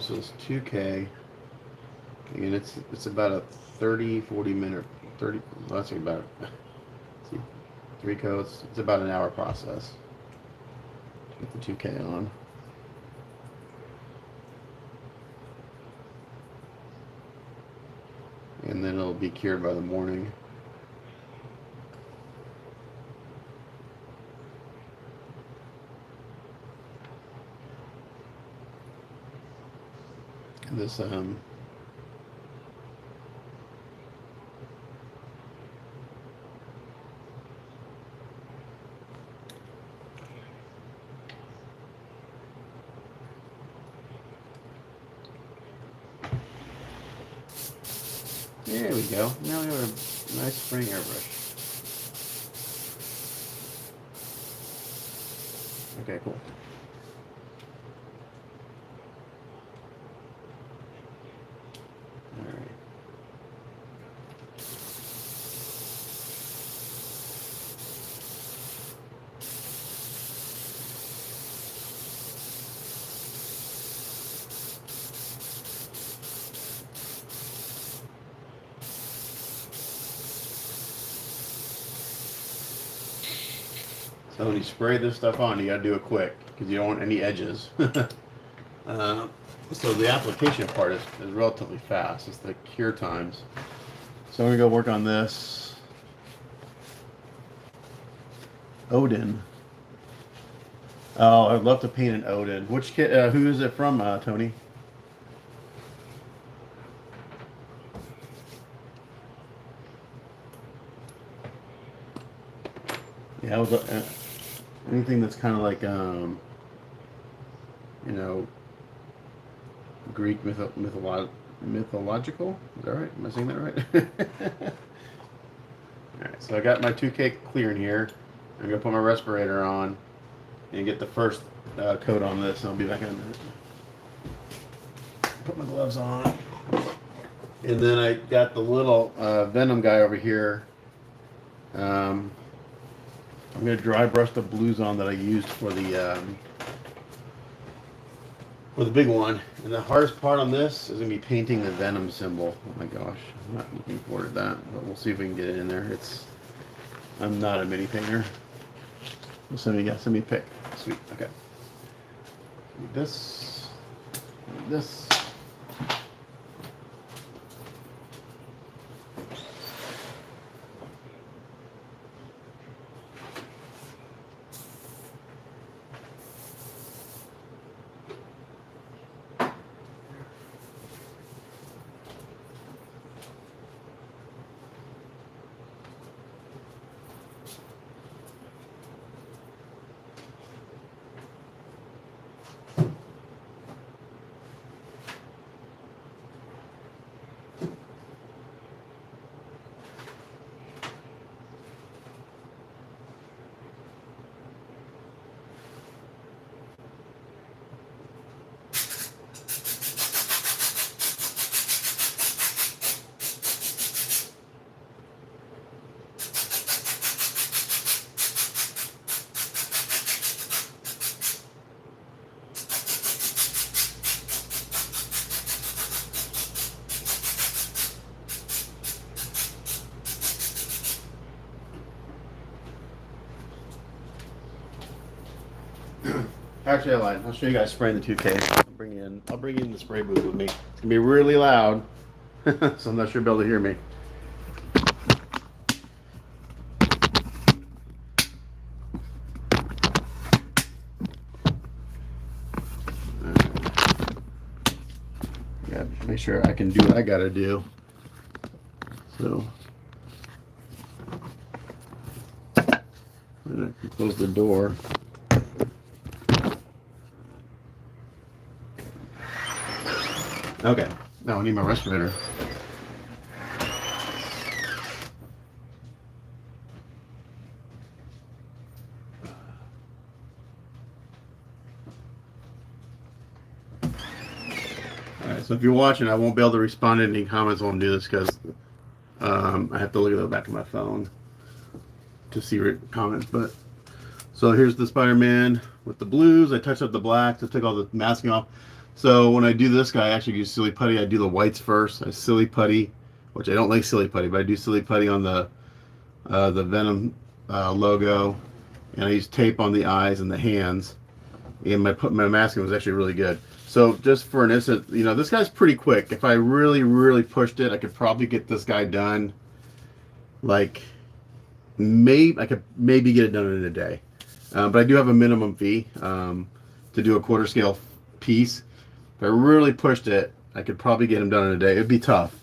So it's 2K, and it's about a 40 minute, 30, well, let's say about, see, 3 coats, it's about an hour process. Get the 2K on. And then it'll be cured by the morning. This there we go. Now we have a nice spring airbrush. Okay, cool. So when you spray this stuff on, you gotta do it quick because you don't want any edges. So the application part is relatively fast. It's the cure times. So I'm gonna go work on this. Odin. Oh, I'd love to paint an Odin. Which kid? Who is it from, Tony? Yeah, I was anything that's kind of like you know, Greek mythological. Is that right? Am I saying that right? All right. So I got my 2K clear in here. I'm gonna put my respirator on and get the first coat on this. I'll be back in a minute. Put my gloves on. And then I got the little Venom guy over here. I'm going to dry brush the blues on that I used for the big one. And the hardest part on this is going to be painting the Venom symbol. Oh my gosh, I'm not looking forward to that, but we'll see if we can get it in there. I'm not a mini painter. Send me a pick. Sweet, okay. This. Actually, I lied. I'll show you guys spraying the 2K. I'll bring you in the spray booth with me. It's gonna be really loud, so I'm not sure you'll be able to hear me. Gotta make sure I can do what I gotta do. So, I'm gonna close the door. Okay, now I need my respirator. Alright, so if you're watching, I won't be able to respond to any comments while I'm doing this because I have to look at the back of my phone to see comments. But so here's the Spider-Man with the blues. I touched up the blacks. I took all the masking off. So when I do this guy, I actually use silly putty. I do the whites first. I silly putty, which I don't like silly putty, but I do silly putty on the Venom logo, and I use tape on the eyes and the hands. And my masking was actually really good. So just for an instant, you know, this guy's pretty quick. If I really pushed it, I could probably get this guy done. Like I could maybe get it done in a day, but I do have a minimum fee to do a quarter scale piece. If I really pushed it, I could probably get him done in a day. It'd be tough,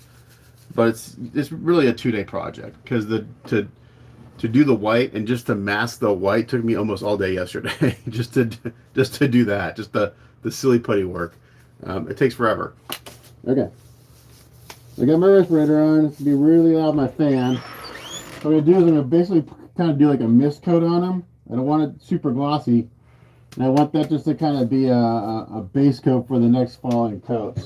but it's really a 2-day project because to do the white and just to mask the white took me almost all day yesterday just to do that, just the silly putty work. It takes forever. Okay, I got my respirator on. It's gonna be really loud. My fan. What I'm gonna do is I'm gonna basically kind of do like a mist coat on them. I don't want it super glossy. And I want that just to kind of be a base coat for the next following coats.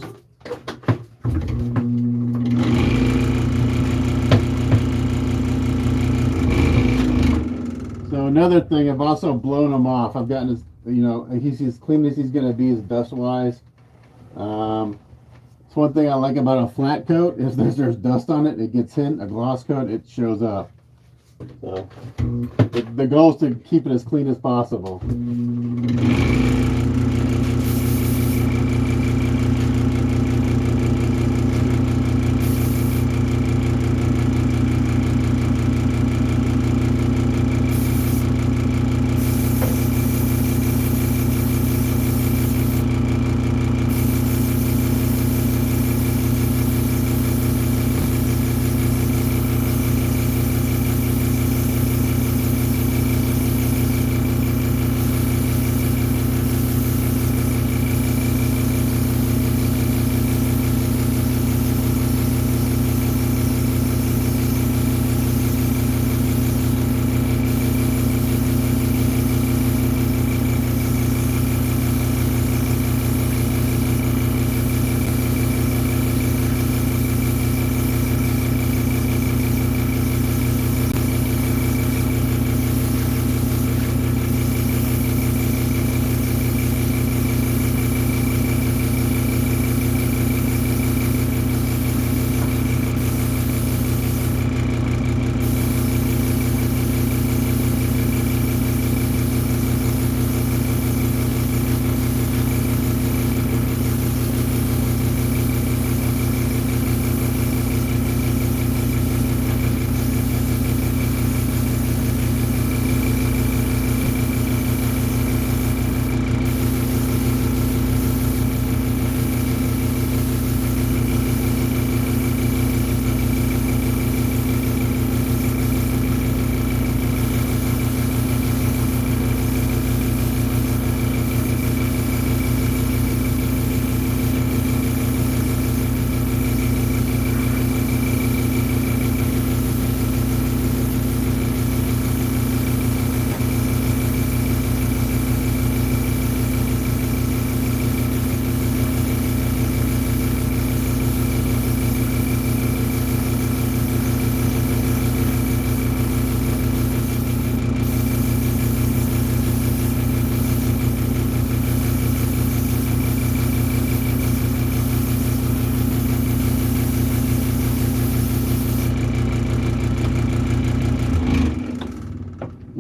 So another thing, I've also blown him off. I've gotten his, you know, he's as clean as he's going to be as dust-wise. It's one thing I like about a flat coat is there's dust on it. It gets hit. A gloss coat, it shows up. So the goal is to keep it as clean as possible.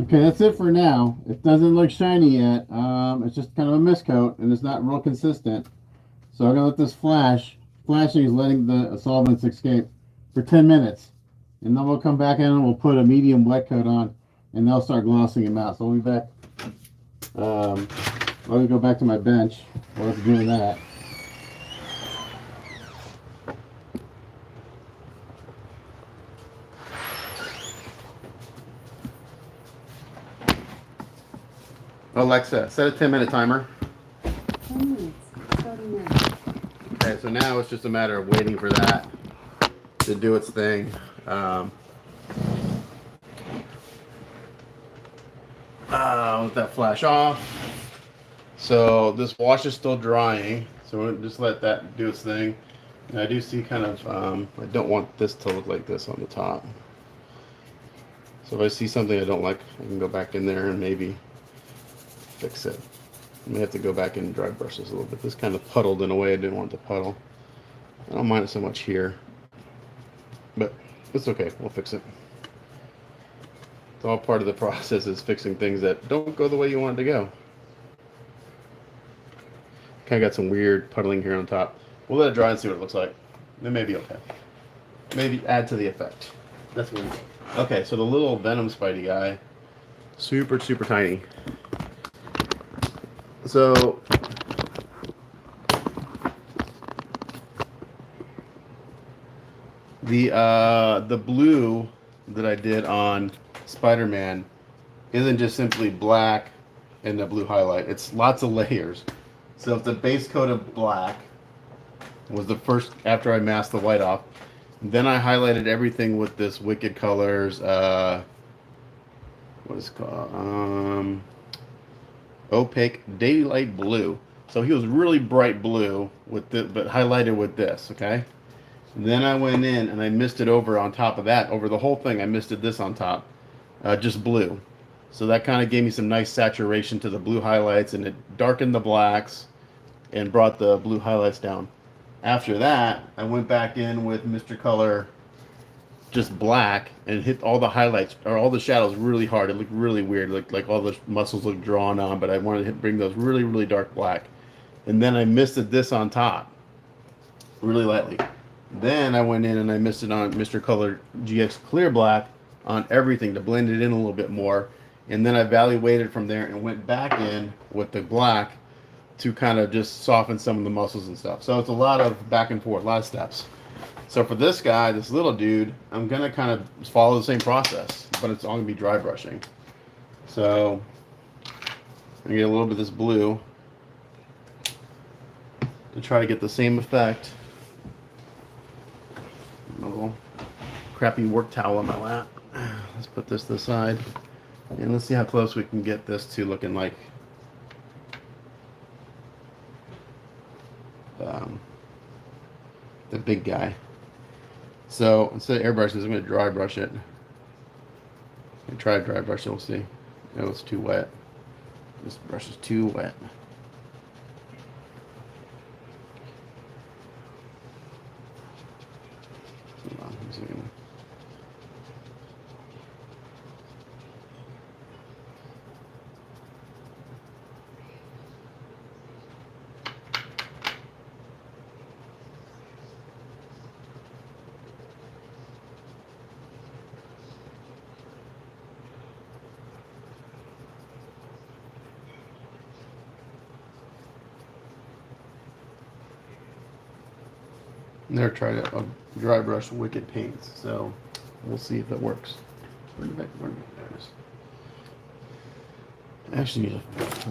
Okay, that's it for now. It doesn't look shiny yet. It's just kind of a miscoat, and it's not real consistent. So I'm gonna let this flash. Flashing is letting the solvents escape for 10 minutes, and then we'll come back in and we'll put a medium wet coat on, and they'll start glossing them out. So we'll be back. Let me go back to my bench while it's doing that. Alexa, set a 10-minute timer. 10 minutes, starting now. Okay, so now it's just a matter of waiting for that to do its thing. Let that flash off. So this wash is still drying, so we'll just let that do its thing. And I do see kind of, I don't want this to look like this on the top. So if I see something I don't like, I can go back in there and maybe fix it. I may have to go back and dry brush this a little bit. This kind of puddled in a way I didn't want to puddle. I don't mind it so much here, but it's okay. We'll fix it. It's all part of the process, is fixing things that don't go the way you want it to go. Kind of got some weird puddling here on top. We'll let it dry and see what it looks like. It may be okay. Maybe add to the effect. That's weird. Okay, so the little Venom Spidey guy, super tiny. So the blue that I did on Spider-Man isn't just simply black and a blue highlight. It's lots of layers. So if the base coat of black was the first after I masked the white off, then I highlighted everything with this Wicked Colors, what is it called? Opaque Daylight Blue. So he was really bright blue with the, but highlighted with this, okay? And then I went in and I misted over on top of that, over the whole thing. I misted this on top, just blue. So that kind of gave me some nice saturation to the blue highlights, and it darkened the blacks and brought the blue highlights down. After that, I went back in with Mr. Color just black and hit all the highlights or all the shadows really hard. It looked really weird. It looked like all the muscles looked drawn on, but I wanted to bring those really, really dark black. And then I misted this on top really lightly. Then I went in and I misted on Mr. Color GX Clear Black on everything to blend it in a little bit more. And then I evaluated from there and went back in with the black to kind of just soften some of the muscles and stuff. So it's a lot of back and forth, a lot of steps. So for this guy, this little dude, I'm gonna kind of follow the same process, but it's all gonna be dry brushing. So I'm gonna get a little bit of this blue to try to get the same effect. A little crappy work towel on my lap. Let's put this to the side, and let's see how close we can get this to looking like the big guy. So instead of airbrushing, I'm going to dry brush it. And try to dry brush it. We'll see. No, it's too wet. This brush is too wet. Hold on a second. Never tried a dry brush wicked paints, so we'll see if it works. There it is. I actually need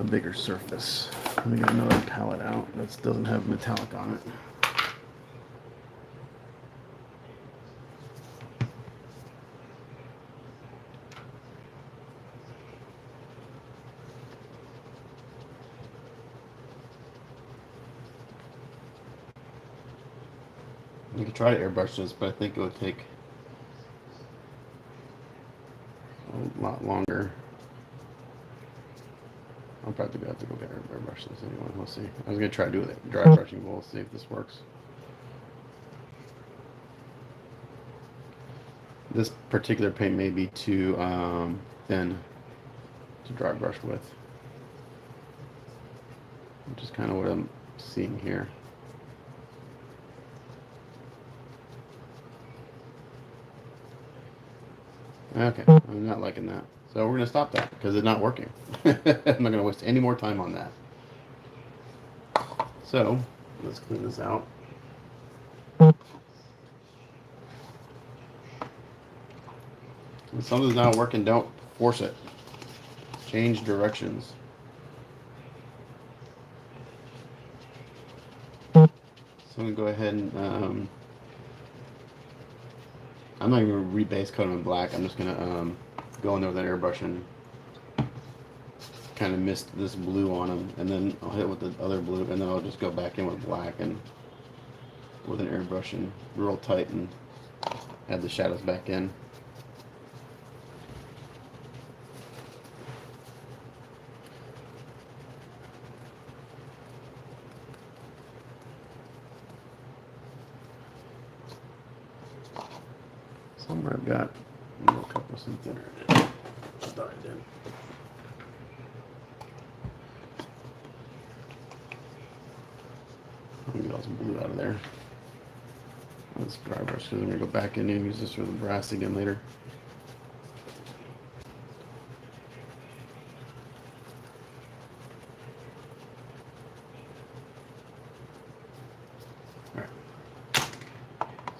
a bigger surface. Let me get another palette out that doesn't have metallic on it. You could try to airbrush this, but I think it would take a lot longer. I'll probably have to go get airbrush this anyway. We'll see. I was gonna try to do it dry brushing, but we'll see if this works. This particular paint may be too thin to dry brush with, which is kind of what I'm seeing here. Okay, I'm not liking that. So we're going to stop that because it's not working. I'm not going to waste any more time on that. So let's clean this out. If something's not working, don't force it. Change directions. So I'm going to go ahead and I'm not even going to re-base coat them in black. I'm just going to go in there with an airbrush and kind of mist this blue on them. And then I'll hit it with the other blue. And then I'll just go back in with black and with an airbrush and real tight and add the shadows back in. Somewhere I've got a little couple of some thinner in it. I thought I did. I'm gonna get all some blue out of there. Let's dry brush because I'm gonna go back in and use this for the brass again later. Alright. So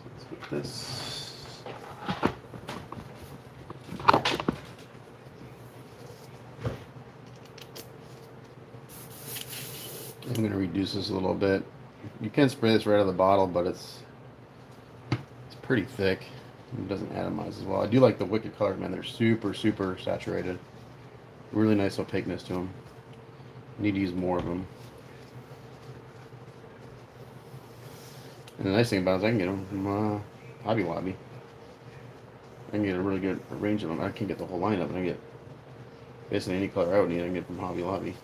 let's get this. I'm going to reduce this a little bit. You can spray this right out of the bottle, but it's pretty thick. It doesn't atomize as well. I do like the Wicked colors, man. They're super, super saturated. Really nice opaqueness to them. Need to use more of them. And the nice thing about it is I can get them from Hobby Lobby. I can get a really good range of them. I can get the whole lineup, and I can get basically any color I would need. I can get from Hobby Lobby.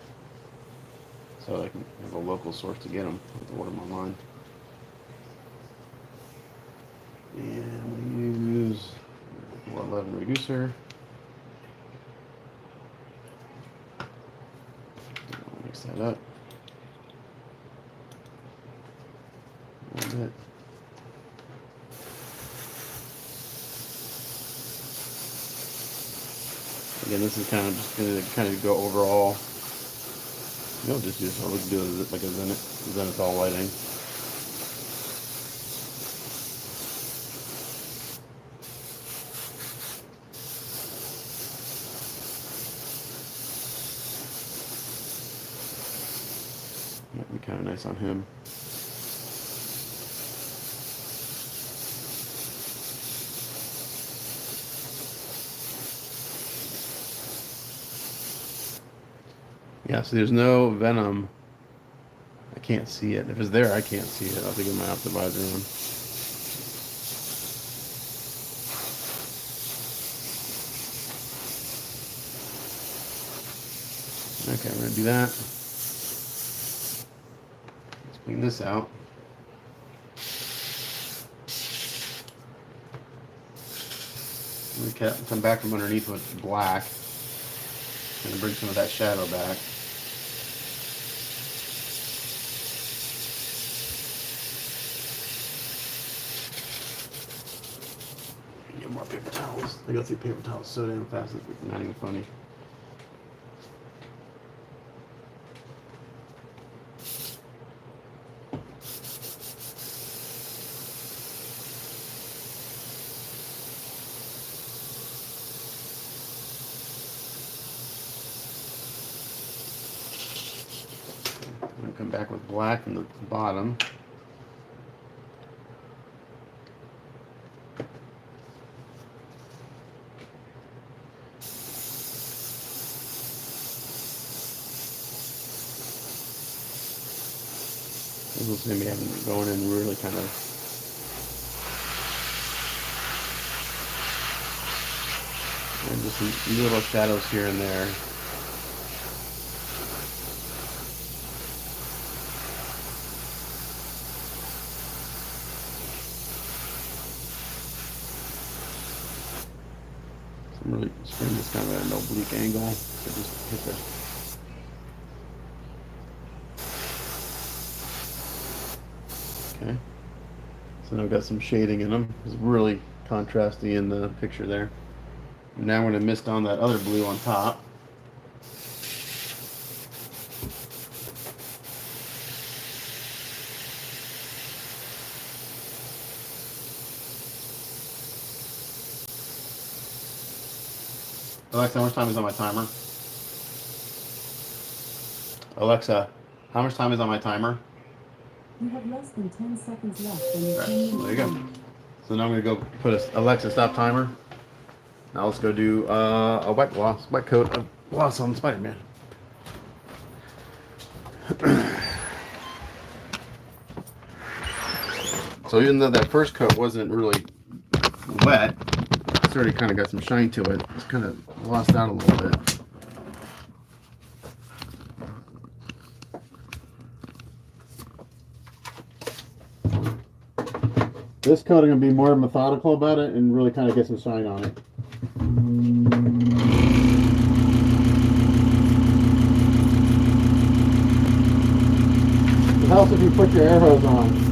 So I can have a local source to get them. I have to order them online. And we use reducer. Mix that up a little bit. Again, this is kind of just going to kind of go overall. You'll just use it. Let's do it like a zenithal lighting. Might be kind of nice on him. Yeah, so there's no venom. I can't see it. If it's there, I can't see it. I'll have to get my optimizer on. Okay, we're gonna do that. Let's clean this out. We come back from underneath with black. And bring some of that shadow back. Get more paper towels. I go through paper towels so damn fast, it's not even funny. I'm going to come back with black in the bottom. This is going to be having going in really kind of and just some little shadows here and there. I'm really spraying this kind of at an oblique angle, so just hit the okay. So now I've got some shading in them. It's really contrasty in the picture there. And now we're going to mist on that other blue on top. Alexa, how much time is on my timer? Alexa, how much time is on my timer? You have less than 10 seconds left when you Right, turn there you go. So now I'm going to go put a Alexa stop timer. Now let's go do a white coat of gloss on Spider-Man. So even though that first coat wasn't really wet, it's already kind of got some shine to it. It's kind of lost out a little bit. This coat I'm going to be more methodical about it and really kind of get some shine on it. It helps if you put your air hose on.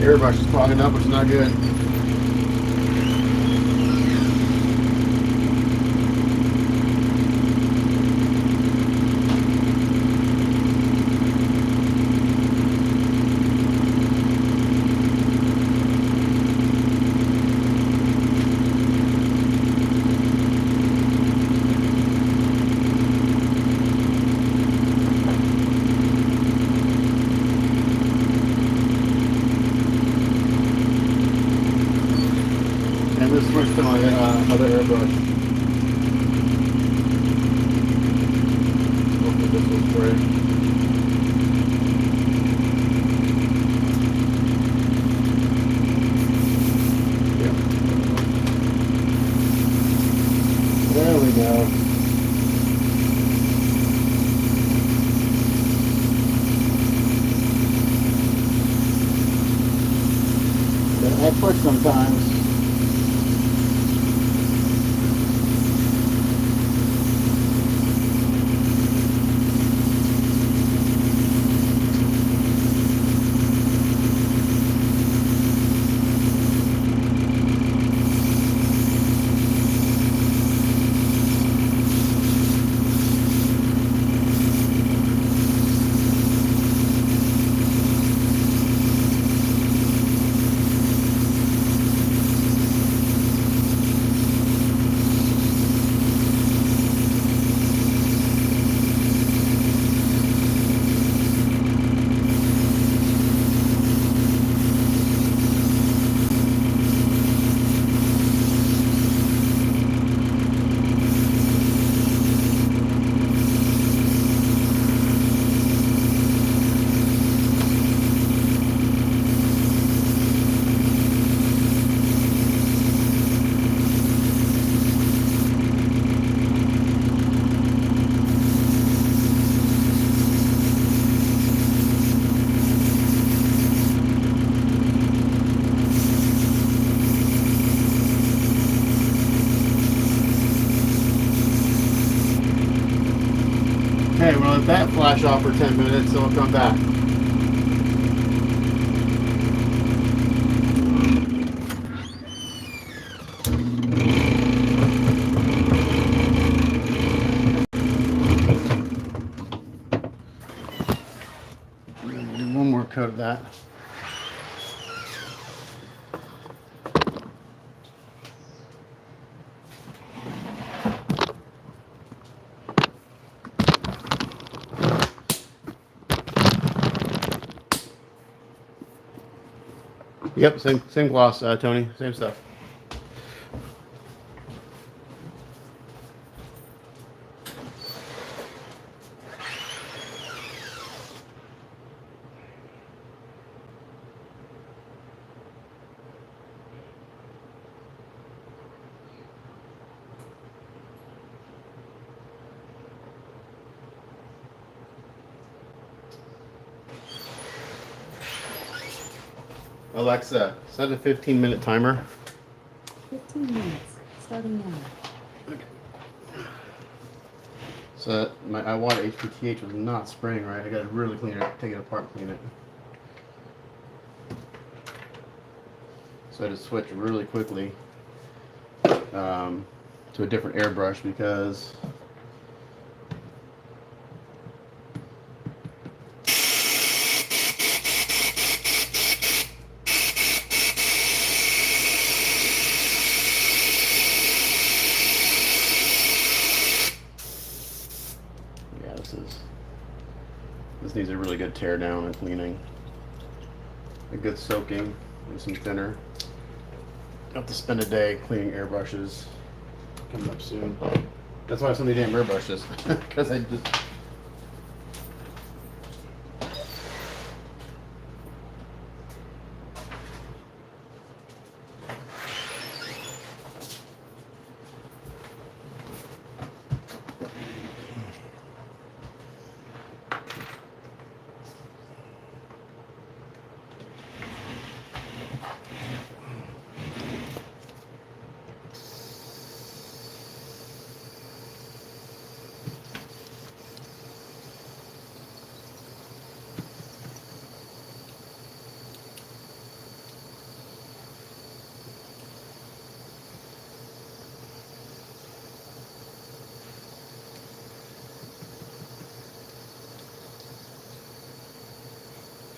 Airbrush is clogging up, which is not good. And this switch to my other airbrush. Hopefully this will spray. Yep. There we go. That quick sometimes. Okay, we'll let that flash off for 10 minutes, so we'll come back. Do one more coat of that. Yep, same gloss, Tony. Same stuff. Alexa, set a 15-minute timer. 15 minutes, starting now. So my I water HPTH was not spraying right. I gotta really clean it, take it apart, clean it. So I had to switch really quickly to a different airbrush because this needs a really good tear down and cleaning. A good soaking and some thinner. I'll have to spend a day cleaning airbrushes. Coming up soon. That's why I have so many damn airbrushes. Because I just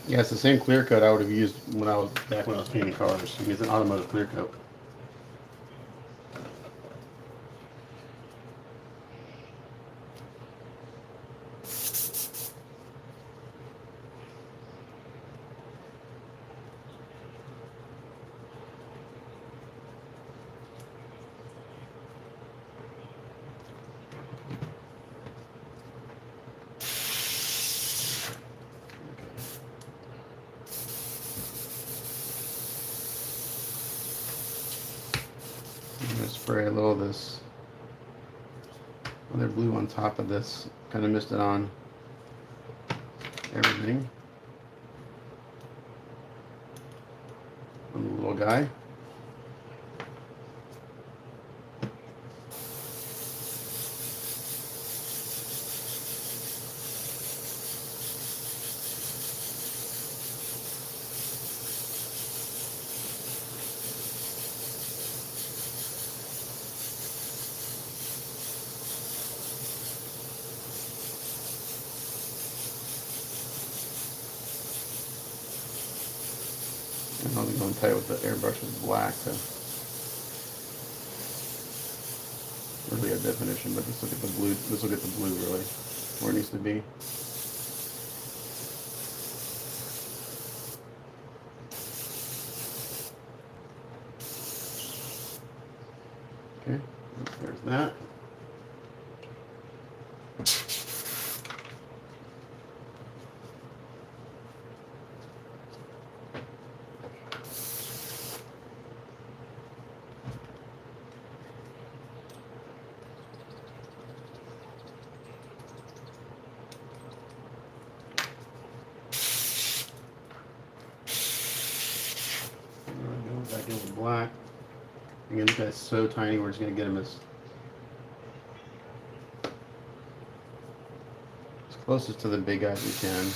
Yeah, it's the same clear coat I would have used when I was painting cars. I mean, it's an automotive clear coat. I'm gonna spray a little of this other blue on top of this. Kind of mist it on everything. On the little guy. And I'll be going tight with the airbrush with black to really get definition, but just look at the blue. Let's look at the blue really where it needs to be. Okay, there's that. Go back in with black. Again, this guy's so tiny, we're just going to get him as closest to the big guy as we can.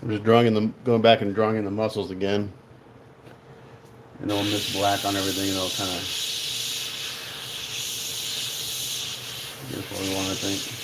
I'm just going back and drawing in the muscles again. And then we'll mix black on everything and it'll kind of get what we want, I think.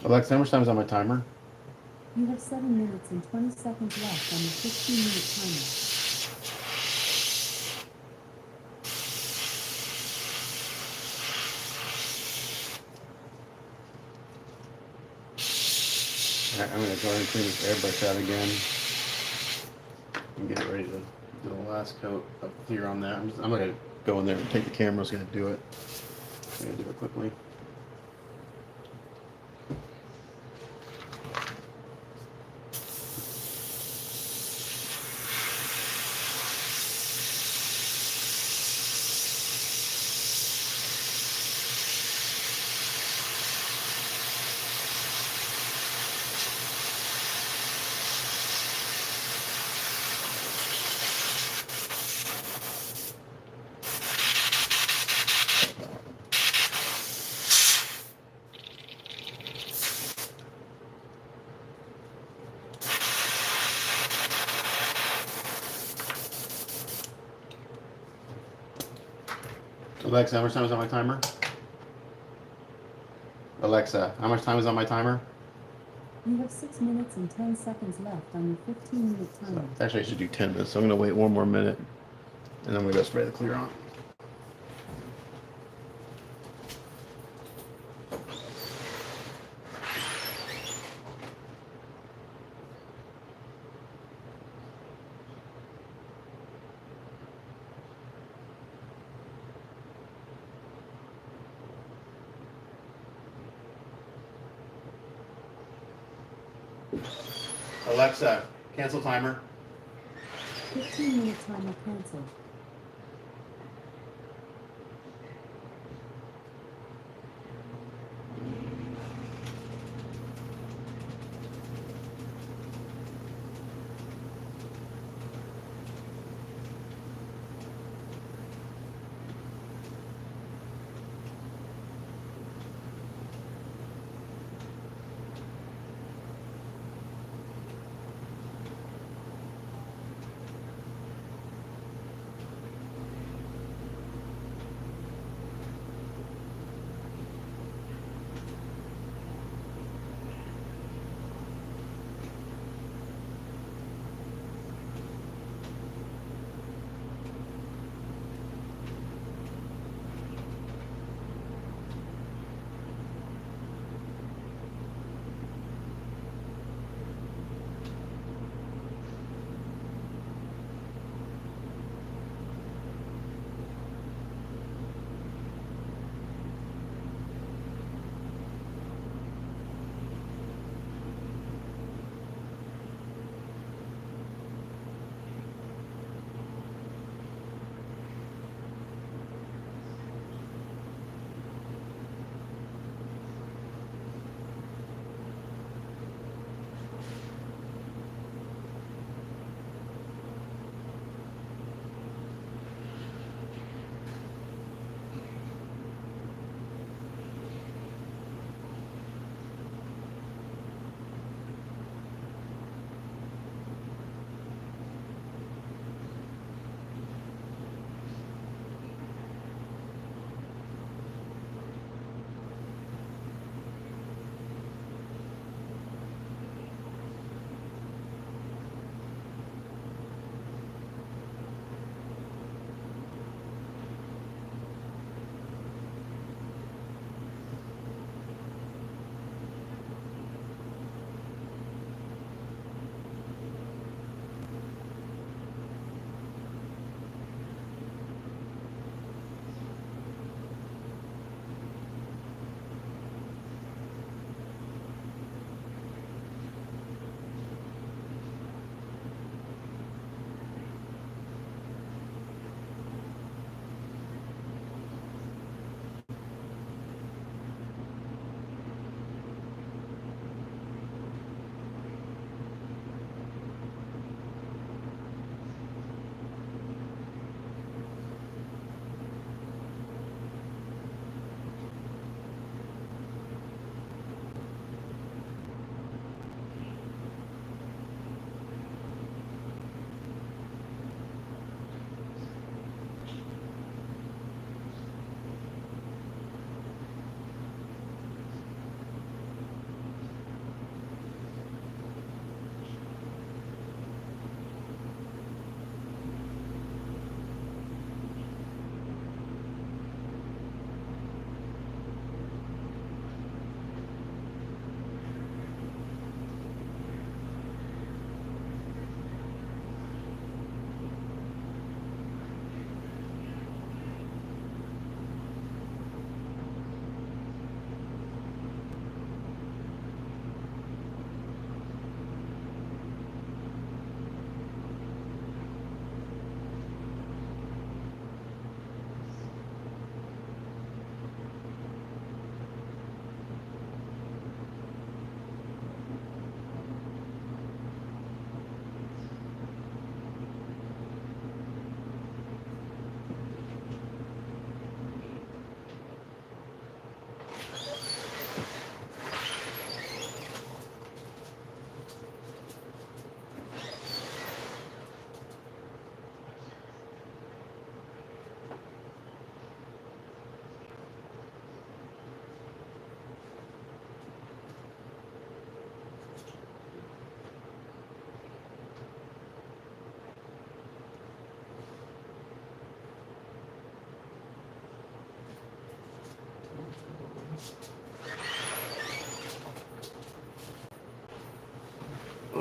Alexa, how much time is on my timer? You have 7 minutes and 20 seconds left on your 15-minute timer. Alright, I'm gonna go ahead and clean this airbrush out again and get it ready to do the last coat of clear on that. I'm gonna go in there and take the camera. I was gonna do it. I'm gonna do it quickly. Alexa, how much time is on my timer? Alexa, how much time is on my timer? You have 6 minutes and 10 seconds left on your 15-minute So, timer. actually, I should do 10 minutes. So I'm gonna wait one more minute, and then I'm gonna go spray the clear on. Alexa, cancel timer. 15-minute timer canceled.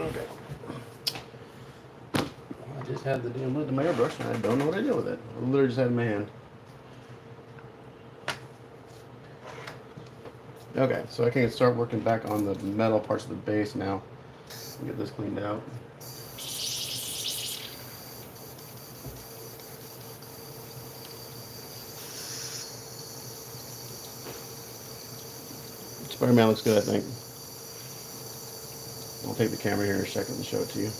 Okay. I just had the damn lid to my airbrush and I don't know what I did with it. I literally just had it in my hand. Okay, so I can start working back on the metal parts of the base now. Get this cleaned out. Spider-Man looks good, I think. I'll take the camera here in a second and show it to you.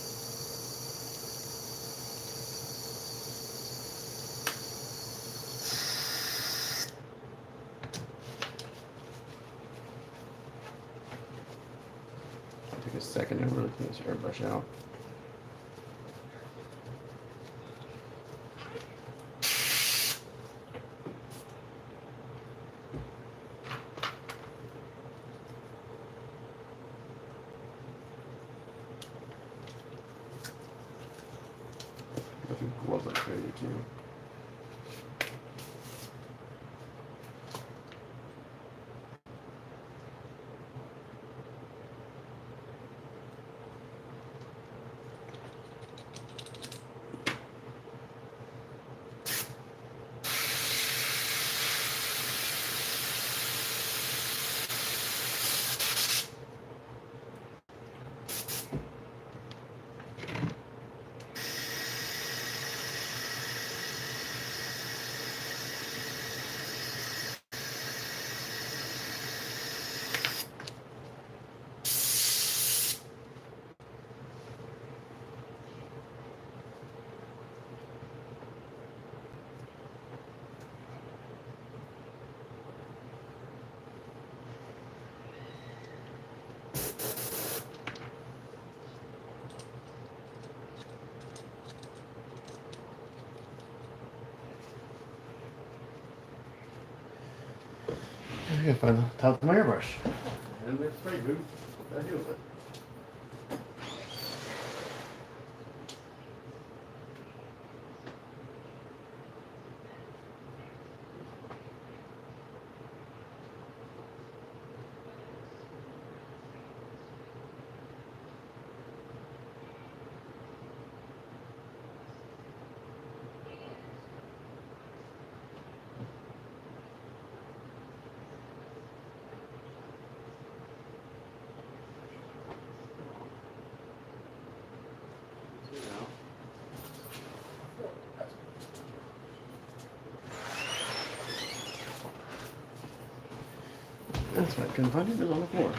Take a second and really clean this airbrush out. I think gloves like crazy too. I gotta find the top of my airbrush. And it's spray boot. I deal with it. That's why I couldn't find it. It was on the floor.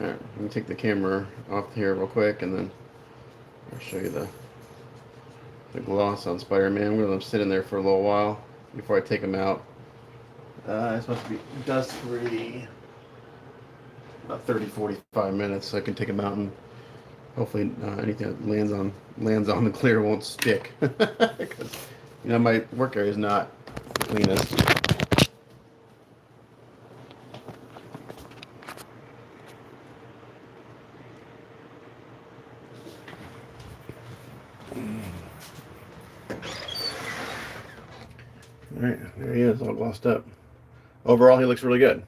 Alright, let me take the camera off here real quick and then I'll show you the gloss on Spider-Man. I'm going to let them sit in there for a little while before I take them out. It's supposed to be dust-free. About 30-45 minutes, so I can take them out and hopefully anything that lands on the clear won't stick. Because my work area is not the cleanest. All right, there he is, all glossed up. Overall, he looks really good.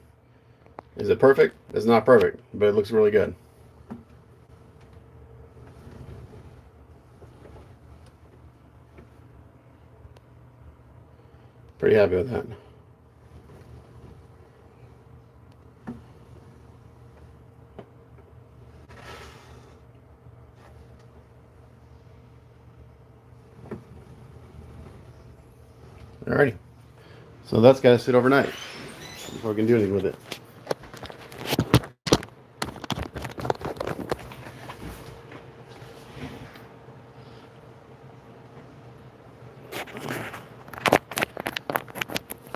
Is it perfect? It's not perfect, but it looks really good. Pretty happy with that. Alrighty. So that's got to sit overnight before we can do anything with it.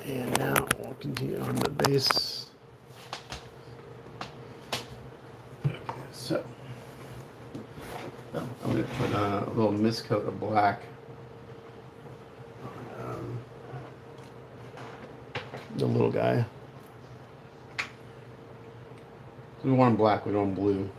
And now we'll continue on the base. Okay, so I'm going to put a little mist coat of black on the little guy. We want black, we don't want blue.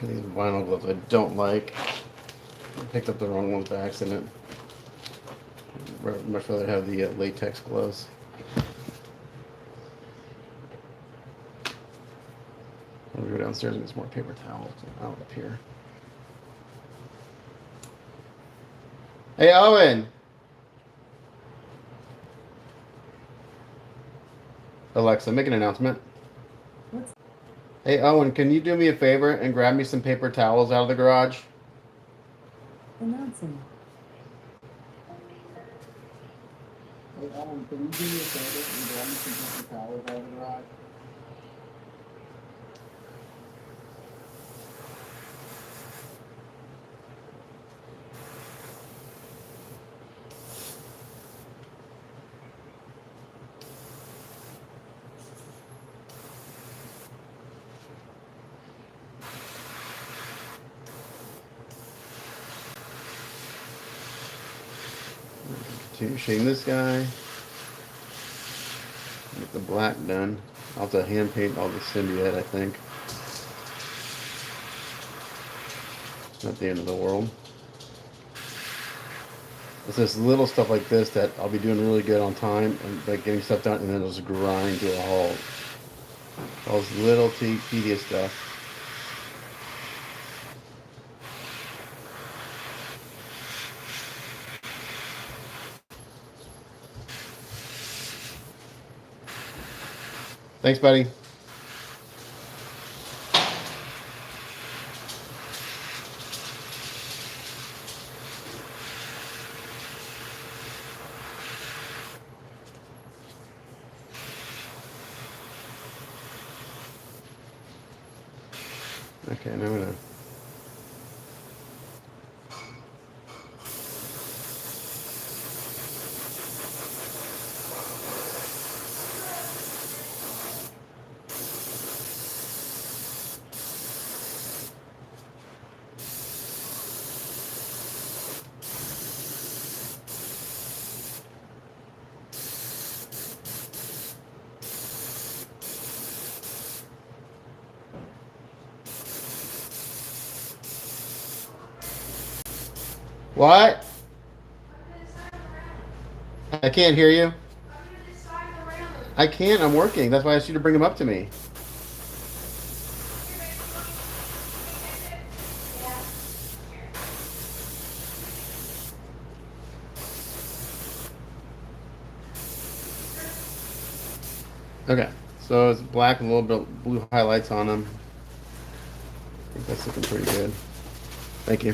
These vinyl gloves I don't like. I picked up the wrong ones by accident. Much rather have the latex gloves. I'm gonna go downstairs and get some more paper towels out up here. Hey, Owen! Alexa, make an announcement. What's Hey, Owen, can you do me a favor and grab me some paper towels out of the garage? announcing? Hey, Owen, can you do me a favor and grab me some paper towels out of the garage? Continue shading this guy. Get the black done. I'll have to hand paint all the Symbiote, I think. Not the end of the world. It's this little stuff like this that I'll be doing really good on time and like getting stuff done, and then it'll just grind to a halt. All this little tedious stuff. Thanks, buddy. Okay, now I'm gonna. What? I can't hear you. I can't. I'm working. That's why I asked you to bring them up to me. Okay, so it's black, a little bit of blue highlights on them. I think that's looking pretty good. Thank you.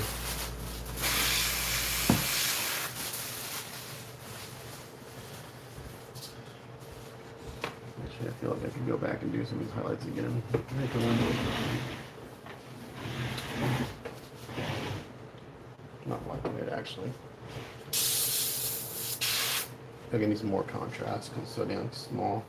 Actually, I feel like I could go back and do some of these highlights again. Make a window. Not liking it, actually. I need some more contrast because it's so damn small.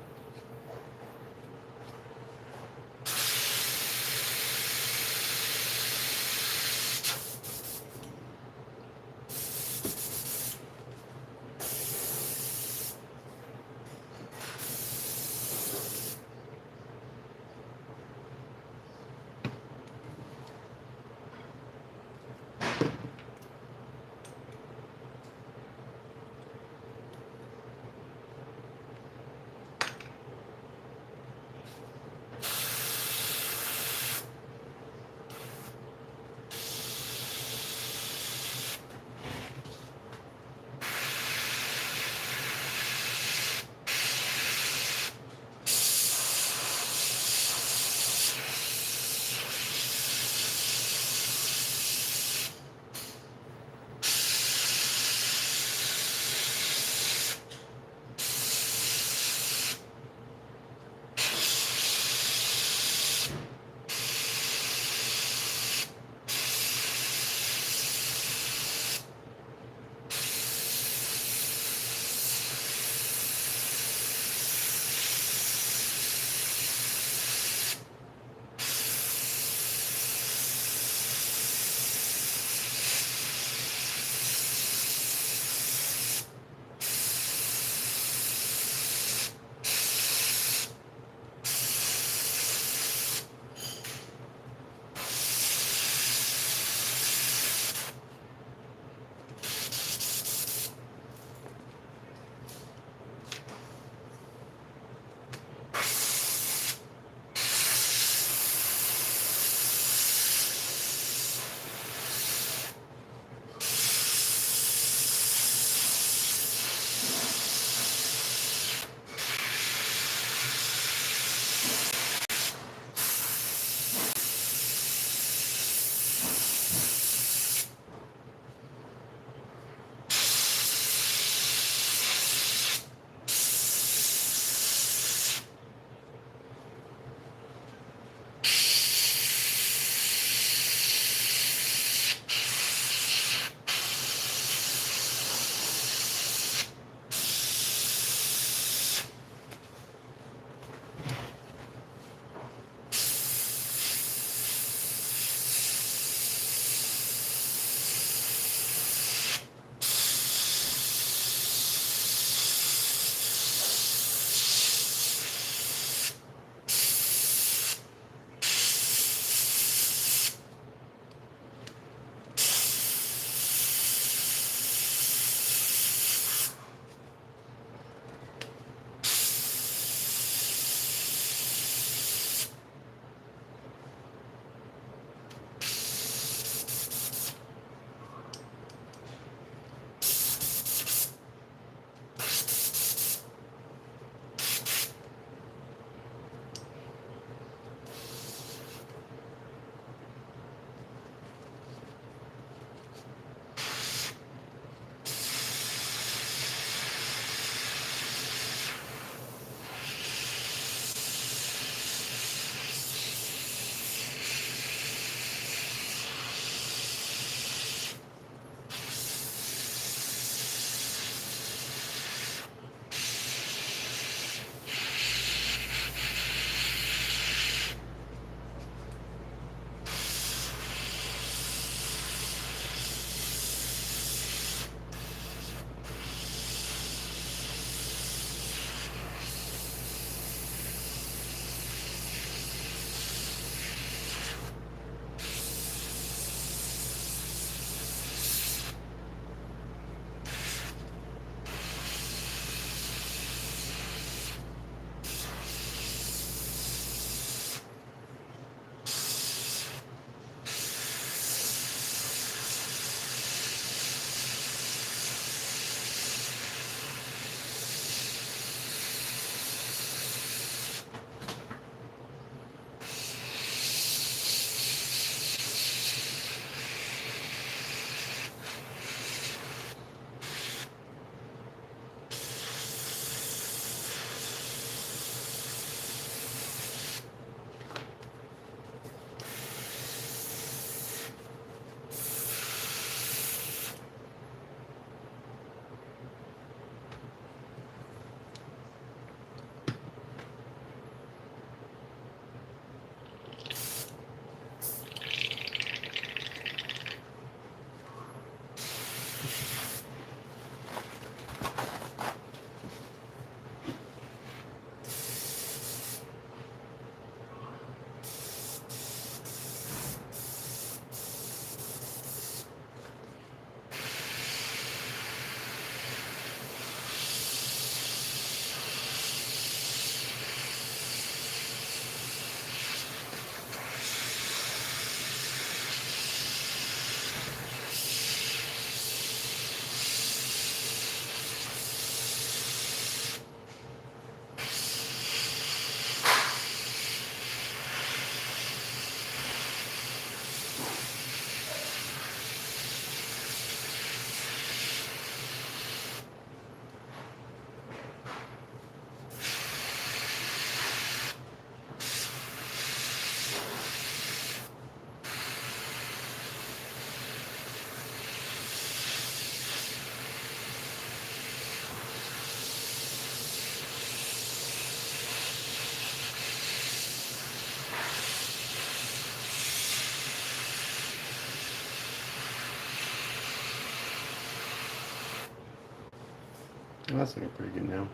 that's looking pretty good now.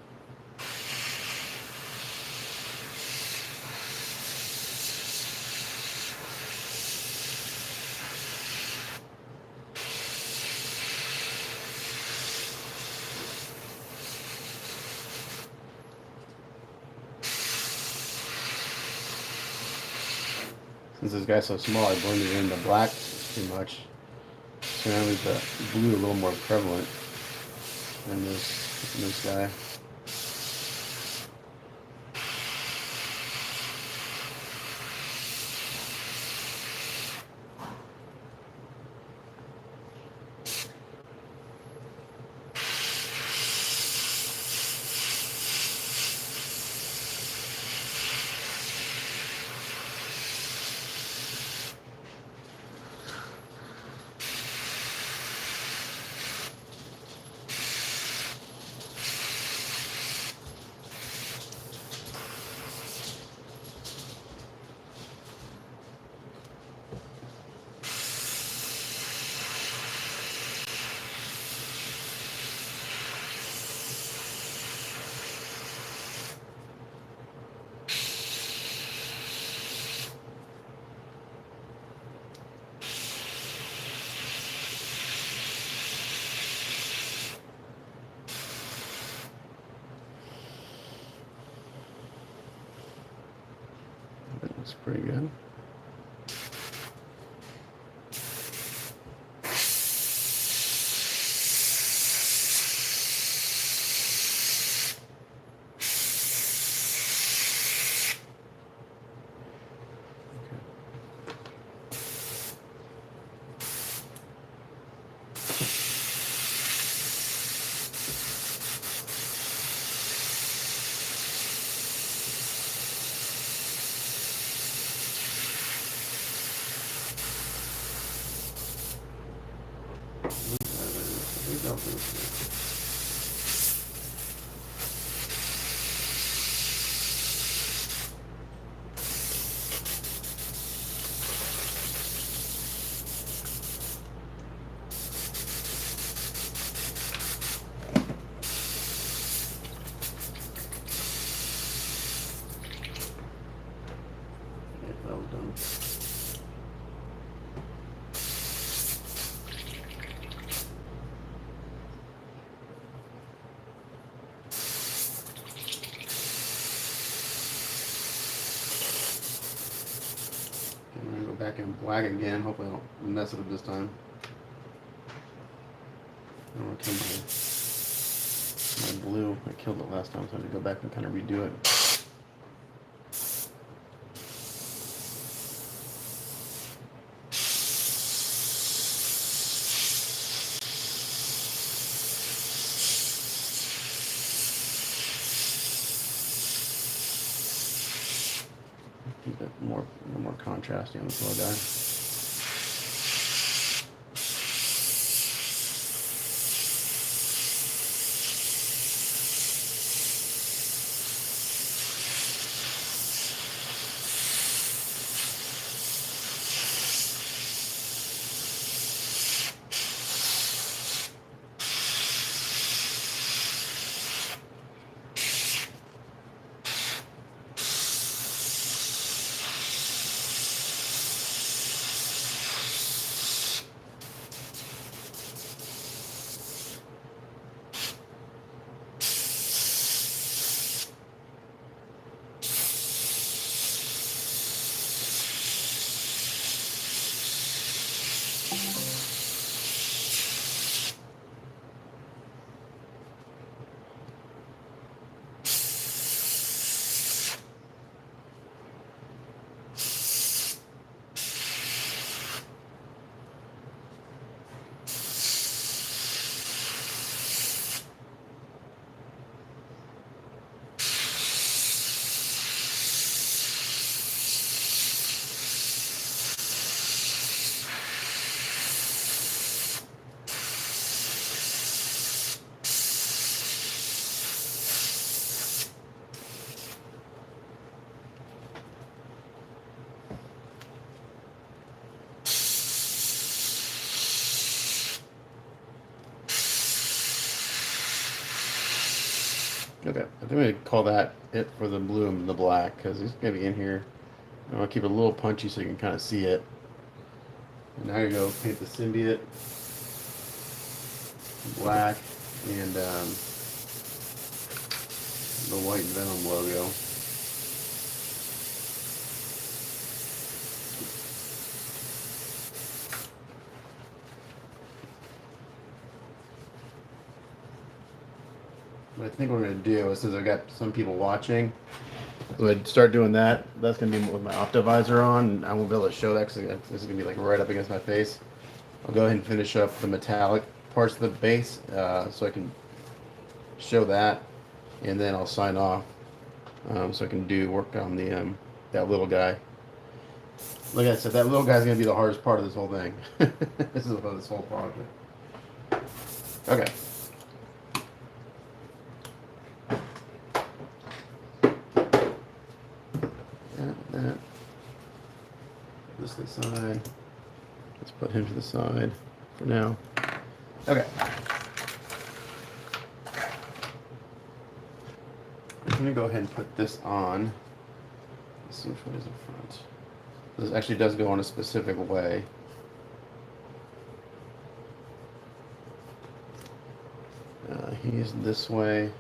Since this guy's so small, I blended in the black too much. So now with the blue a little more prevalent than this guy. That looks pretty good. Well done. I'm gonna go back in black again. Hopefully I don't mess it up this time. I don't want to kill my blue. I killed it last time, so I'm gonna go back and kind of redo it. Keep it a little more contrasty on this little guy. Okay, I think I'm gonna call that it for the blue and the black because it's gonna be in here. I want to keep it a little punchy so you can kind of see it. And now you go paint the symbiote black and the white Venom logo. What I think we're going to do is, since I've got some people watching, so I'd start doing that. That's going to be with my Optivisor on, and I won't be able to show that because this is going to be like right up against my face. I'll go ahead and finish up the metallic parts of the base so I can show that, and then I'll sign off so I can do work on the that little guy. Like I said, that little guy's going to be the hardest part of this whole thing. This is about this whole project. Okay. That. This to the side. Let's put him to the side for now. Okay. I'm going to go ahead and put this on. Let's see which one is in front. This actually does go on a specific way. He's this way.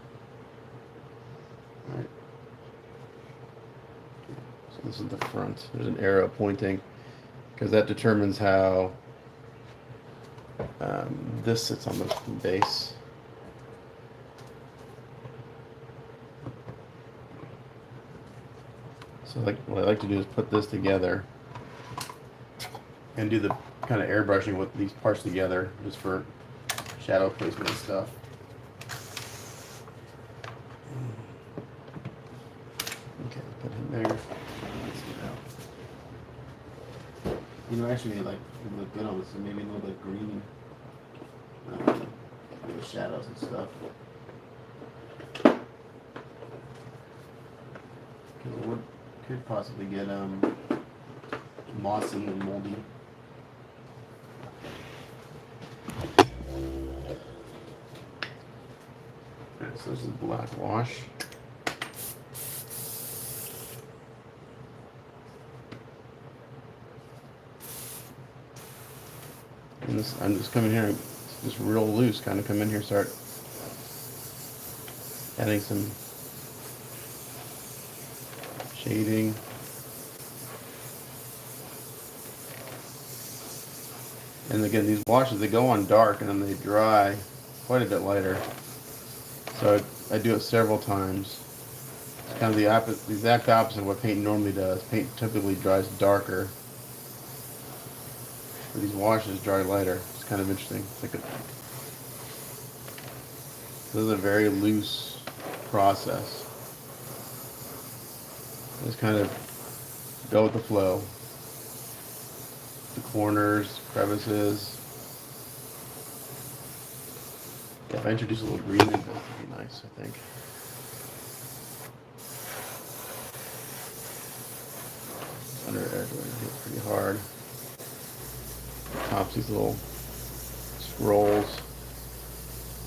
All right. So this is the front. There's an arrow pointing because that determines how this sits on the base. So what I like to do is put this together and do the kind of airbrushing with these parts together just for shadow placement and stuff. Okay, put him there. Let's get out. You know, actually, like, it would look good on this, so maybe a little bit green. The shadows and stuff. Because it could possibly get mossy and moldy. Alright, so this is black wash. And this, I'm just coming here, just real loose, kind of come in here, start adding some shading. And again, these washes, they go on dark and then they dry quite a bit lighter. So I do it several times. It's kind of the exact opposite of what paint normally does. Paint typically dries darker. But these washes dry lighter. It's kind of interesting. It's like this is a very loose process. Just kind of go with the flow. The corners, crevices. Yeah, if I introduce a little green, that would be nice, I think. Under edge, it's pretty hard. Tops these little scrolls.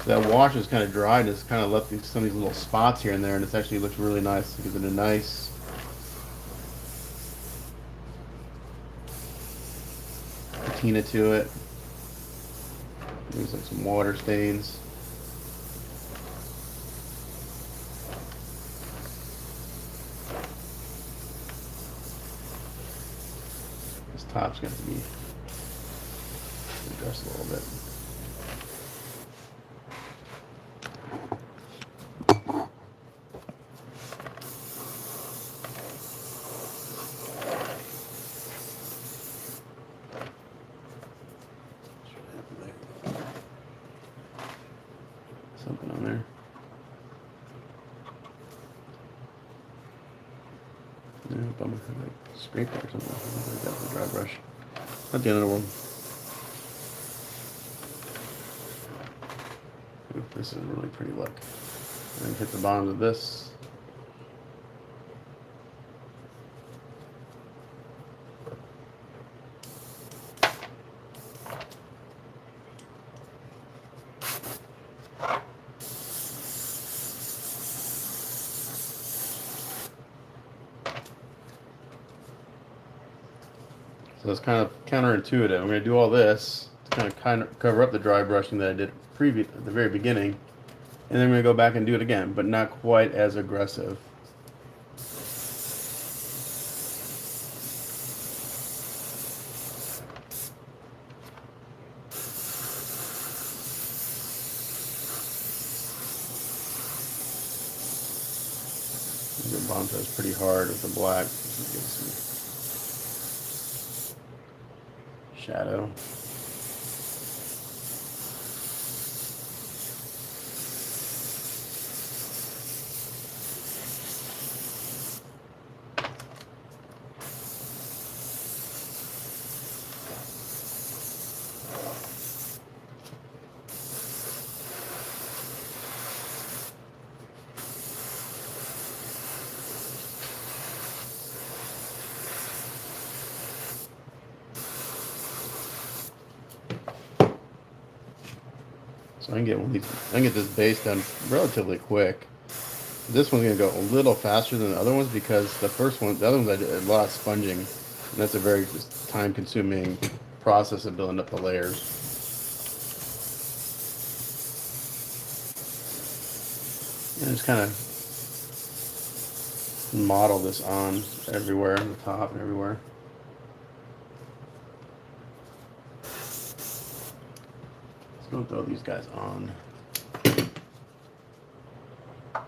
So that wash is kind of dry, and it's kind of left some of these little spots here and there, and it actually looks really nice. It gives it a nice patina to it. There's like some water stains. This top's going to be addressed a little bit. Something on there. Yeah, bummer. I like scraped it or something. I think that was a dry brush. Not the end of the world. Ooh, this is a really pretty look. And hit the bottom of this. So it's kind of counterintuitive. I'm going to do all this to kind of cover up the dry brushing that I did at the very beginning, and then I'm going to go back and do it again, but not quite as aggressive. The Bonta is pretty hard with the black. Give some shadow. So I can get this base done relatively quick. This one's gonna go a little faster than the other ones because the other ones I did a lot of sponging, and that's a very time-consuming process of building up the layers. And just kind of model this on everywhere, on the top and everywhere. Let's go throw these guys on. So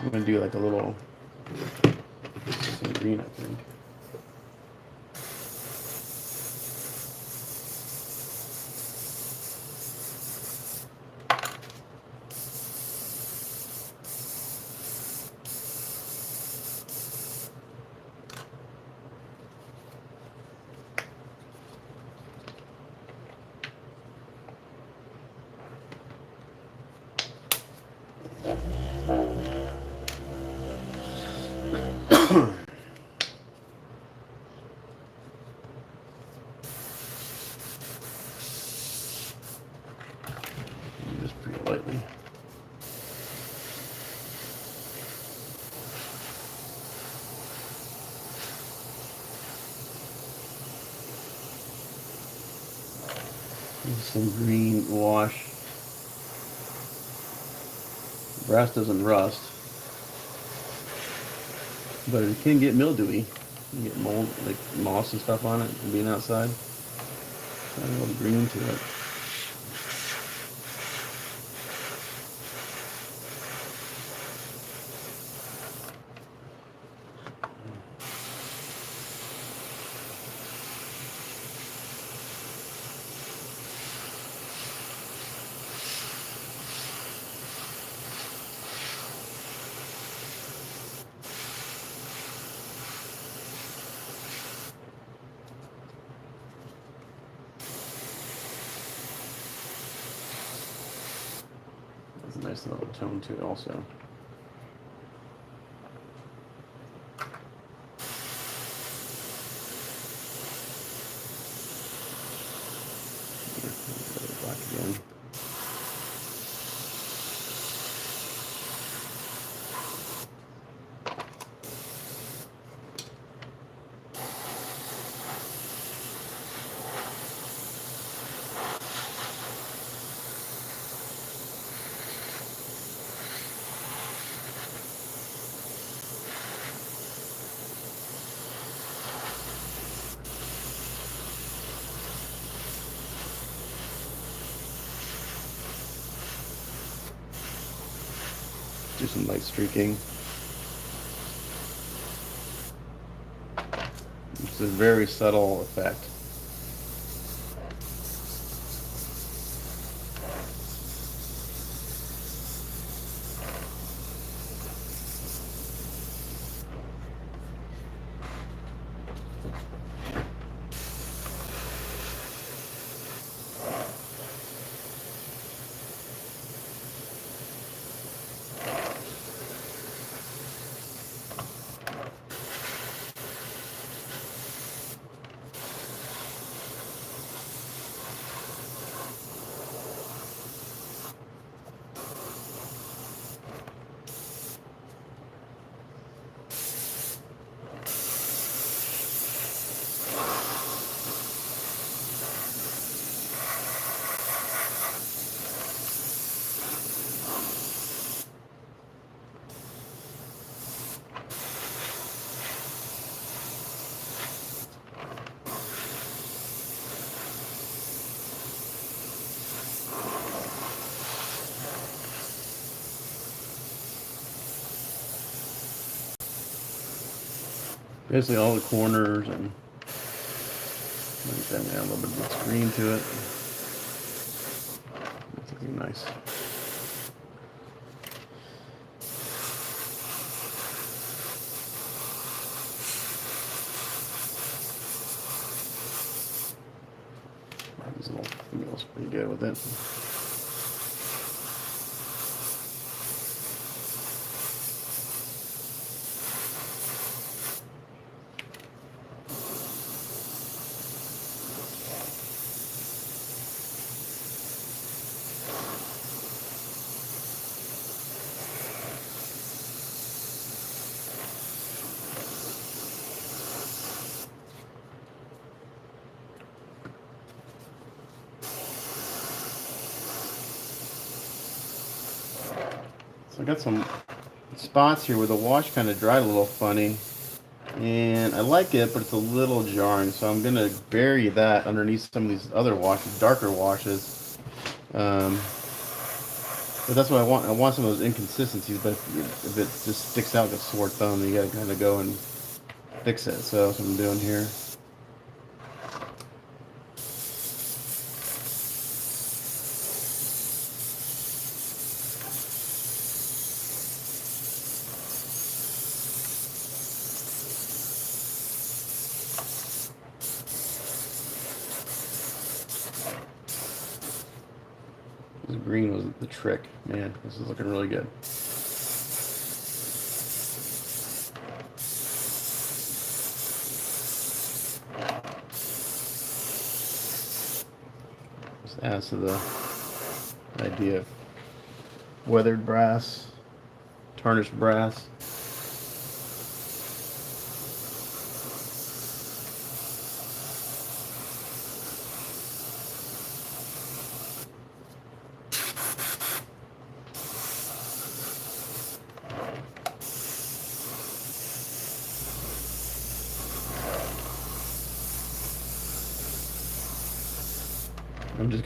I'm gonna do like a little some green, I think. Just pretty lightly. Some green wash. Brass doesn't rust, but it can get mildewy. You can get mold, like moss and stuff on it, from being outside. Add a little green to it. There's a nice little tone to it also. Black again. Do some light streaking. It's a very subtle effect. Basically all the corners and add a little bit of this green to it. That's looking nice. This little feels pretty good with it. So I got some spots here where the wash kind of dried a little funny, and I like it, but it's a little jarring. So I'm gonna bury that underneath some of these other washes, darker washes. But that's what I want. I want some of those inconsistencies. But if it just sticks out like a sore thumb, then you gotta kind of go and fix it. So that's what I'm doing here. This green was the trick. Man, this is looking really good. This adds to the idea of weathered brass, tarnished brass.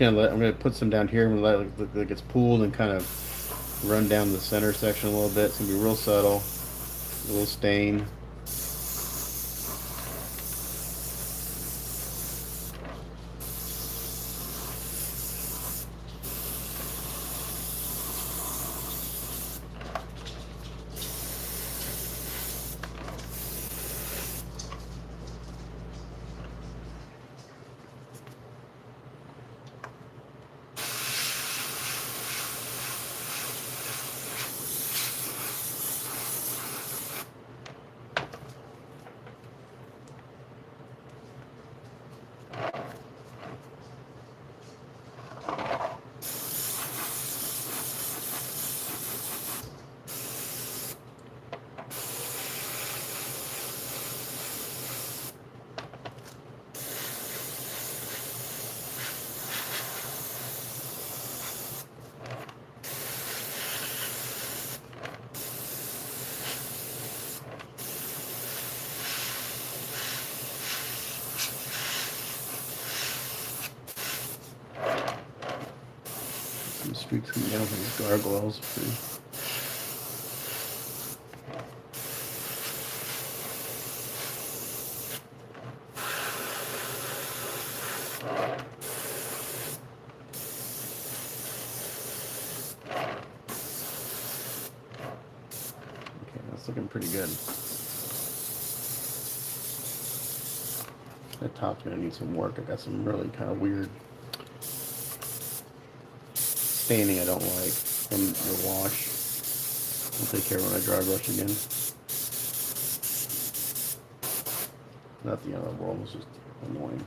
I'm gonna put some down here and let it look like it's pooled and kind of run down the center section a little bit. It's gonna be real subtle, a little stain. Some streaks coming down from these gargoyles. Pretty. Okay, that's looking pretty good. That top's gonna need some work. I got some really kind of weird staining I don't like from the wash. I'll take care of it when I dry brush again. Not the end of the world, it's just annoying.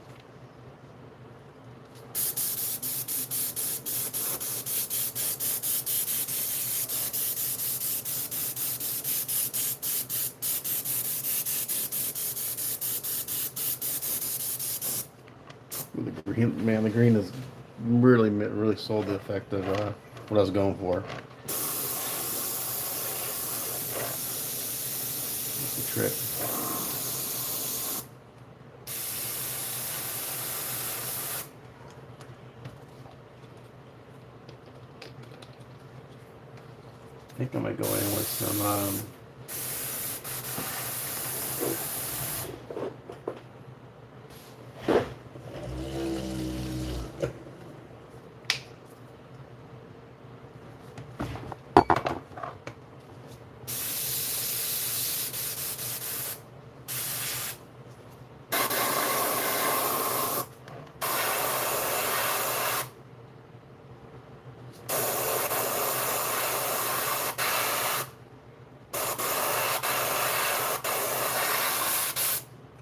The green, man, the green is really sold the effect of what I was going for. That's the trick. I think I might go in with some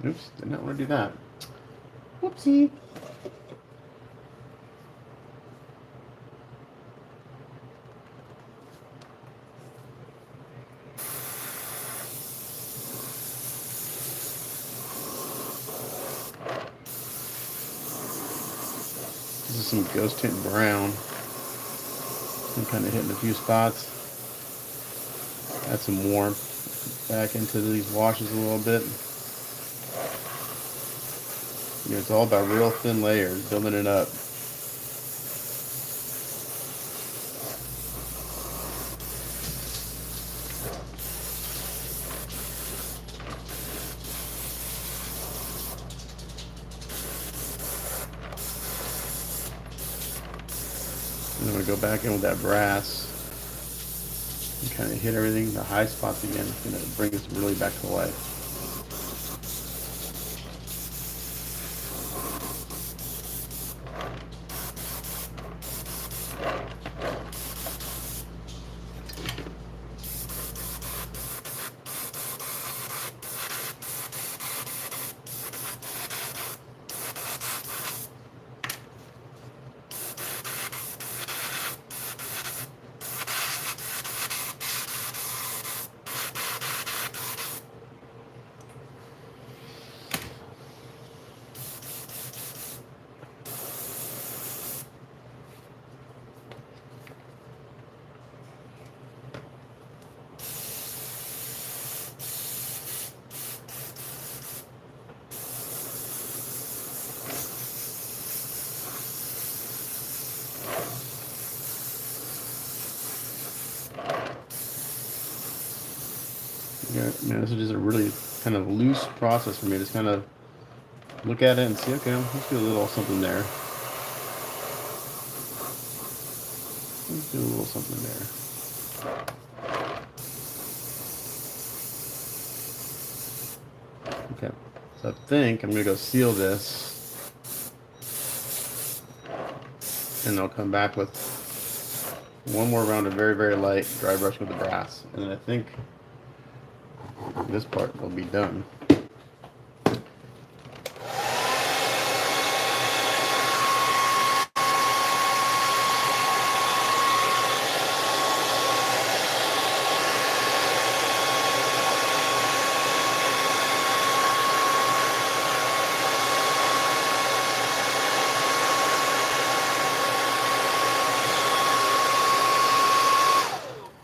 Oops, did not want to do that. Whoopsie. This is some ghost tint brown. I'm kind of hitting a few spots. Add some warmth back into these washes a little bit. You know, it's all about real thin layers, building it up. And I'm going to go back in with that brass and kind of hit everything, the high spots again. It's going to bring this really back to life. Yeah, man, this is just a really kind of loose process for me. Just kind of look at it and see, okay, let's do a little something there. Let's do a little something there. Okay, so I think I'm going to go seal this. And I'll come back with one more round of very, very light dry brush with the brass. And then I think this part will be done.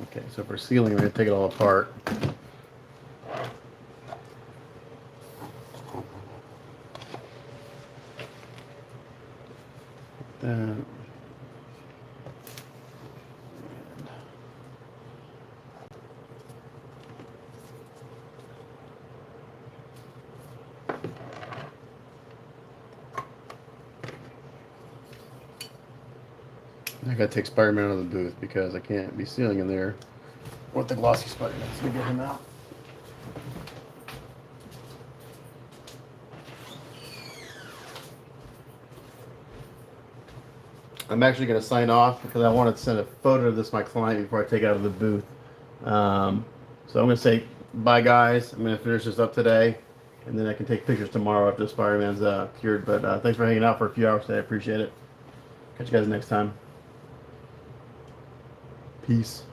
Okay, so for sealing, we're going to take it all apart. I gotta take Spider-Man out of the booth because I can't be sealing in there with the glossy Spider-Man. So let me get him out. I'm actually going to sign off because I want to send a photo of this to my client before I take it out of the booth. So I'm going to say bye, guys. I'm going to finish this up today, and then I can take pictures tomorrow after Spider-Man's cured. But thanks for hanging out for a few hours today. I appreciate it. Catch you guys next time. Peace.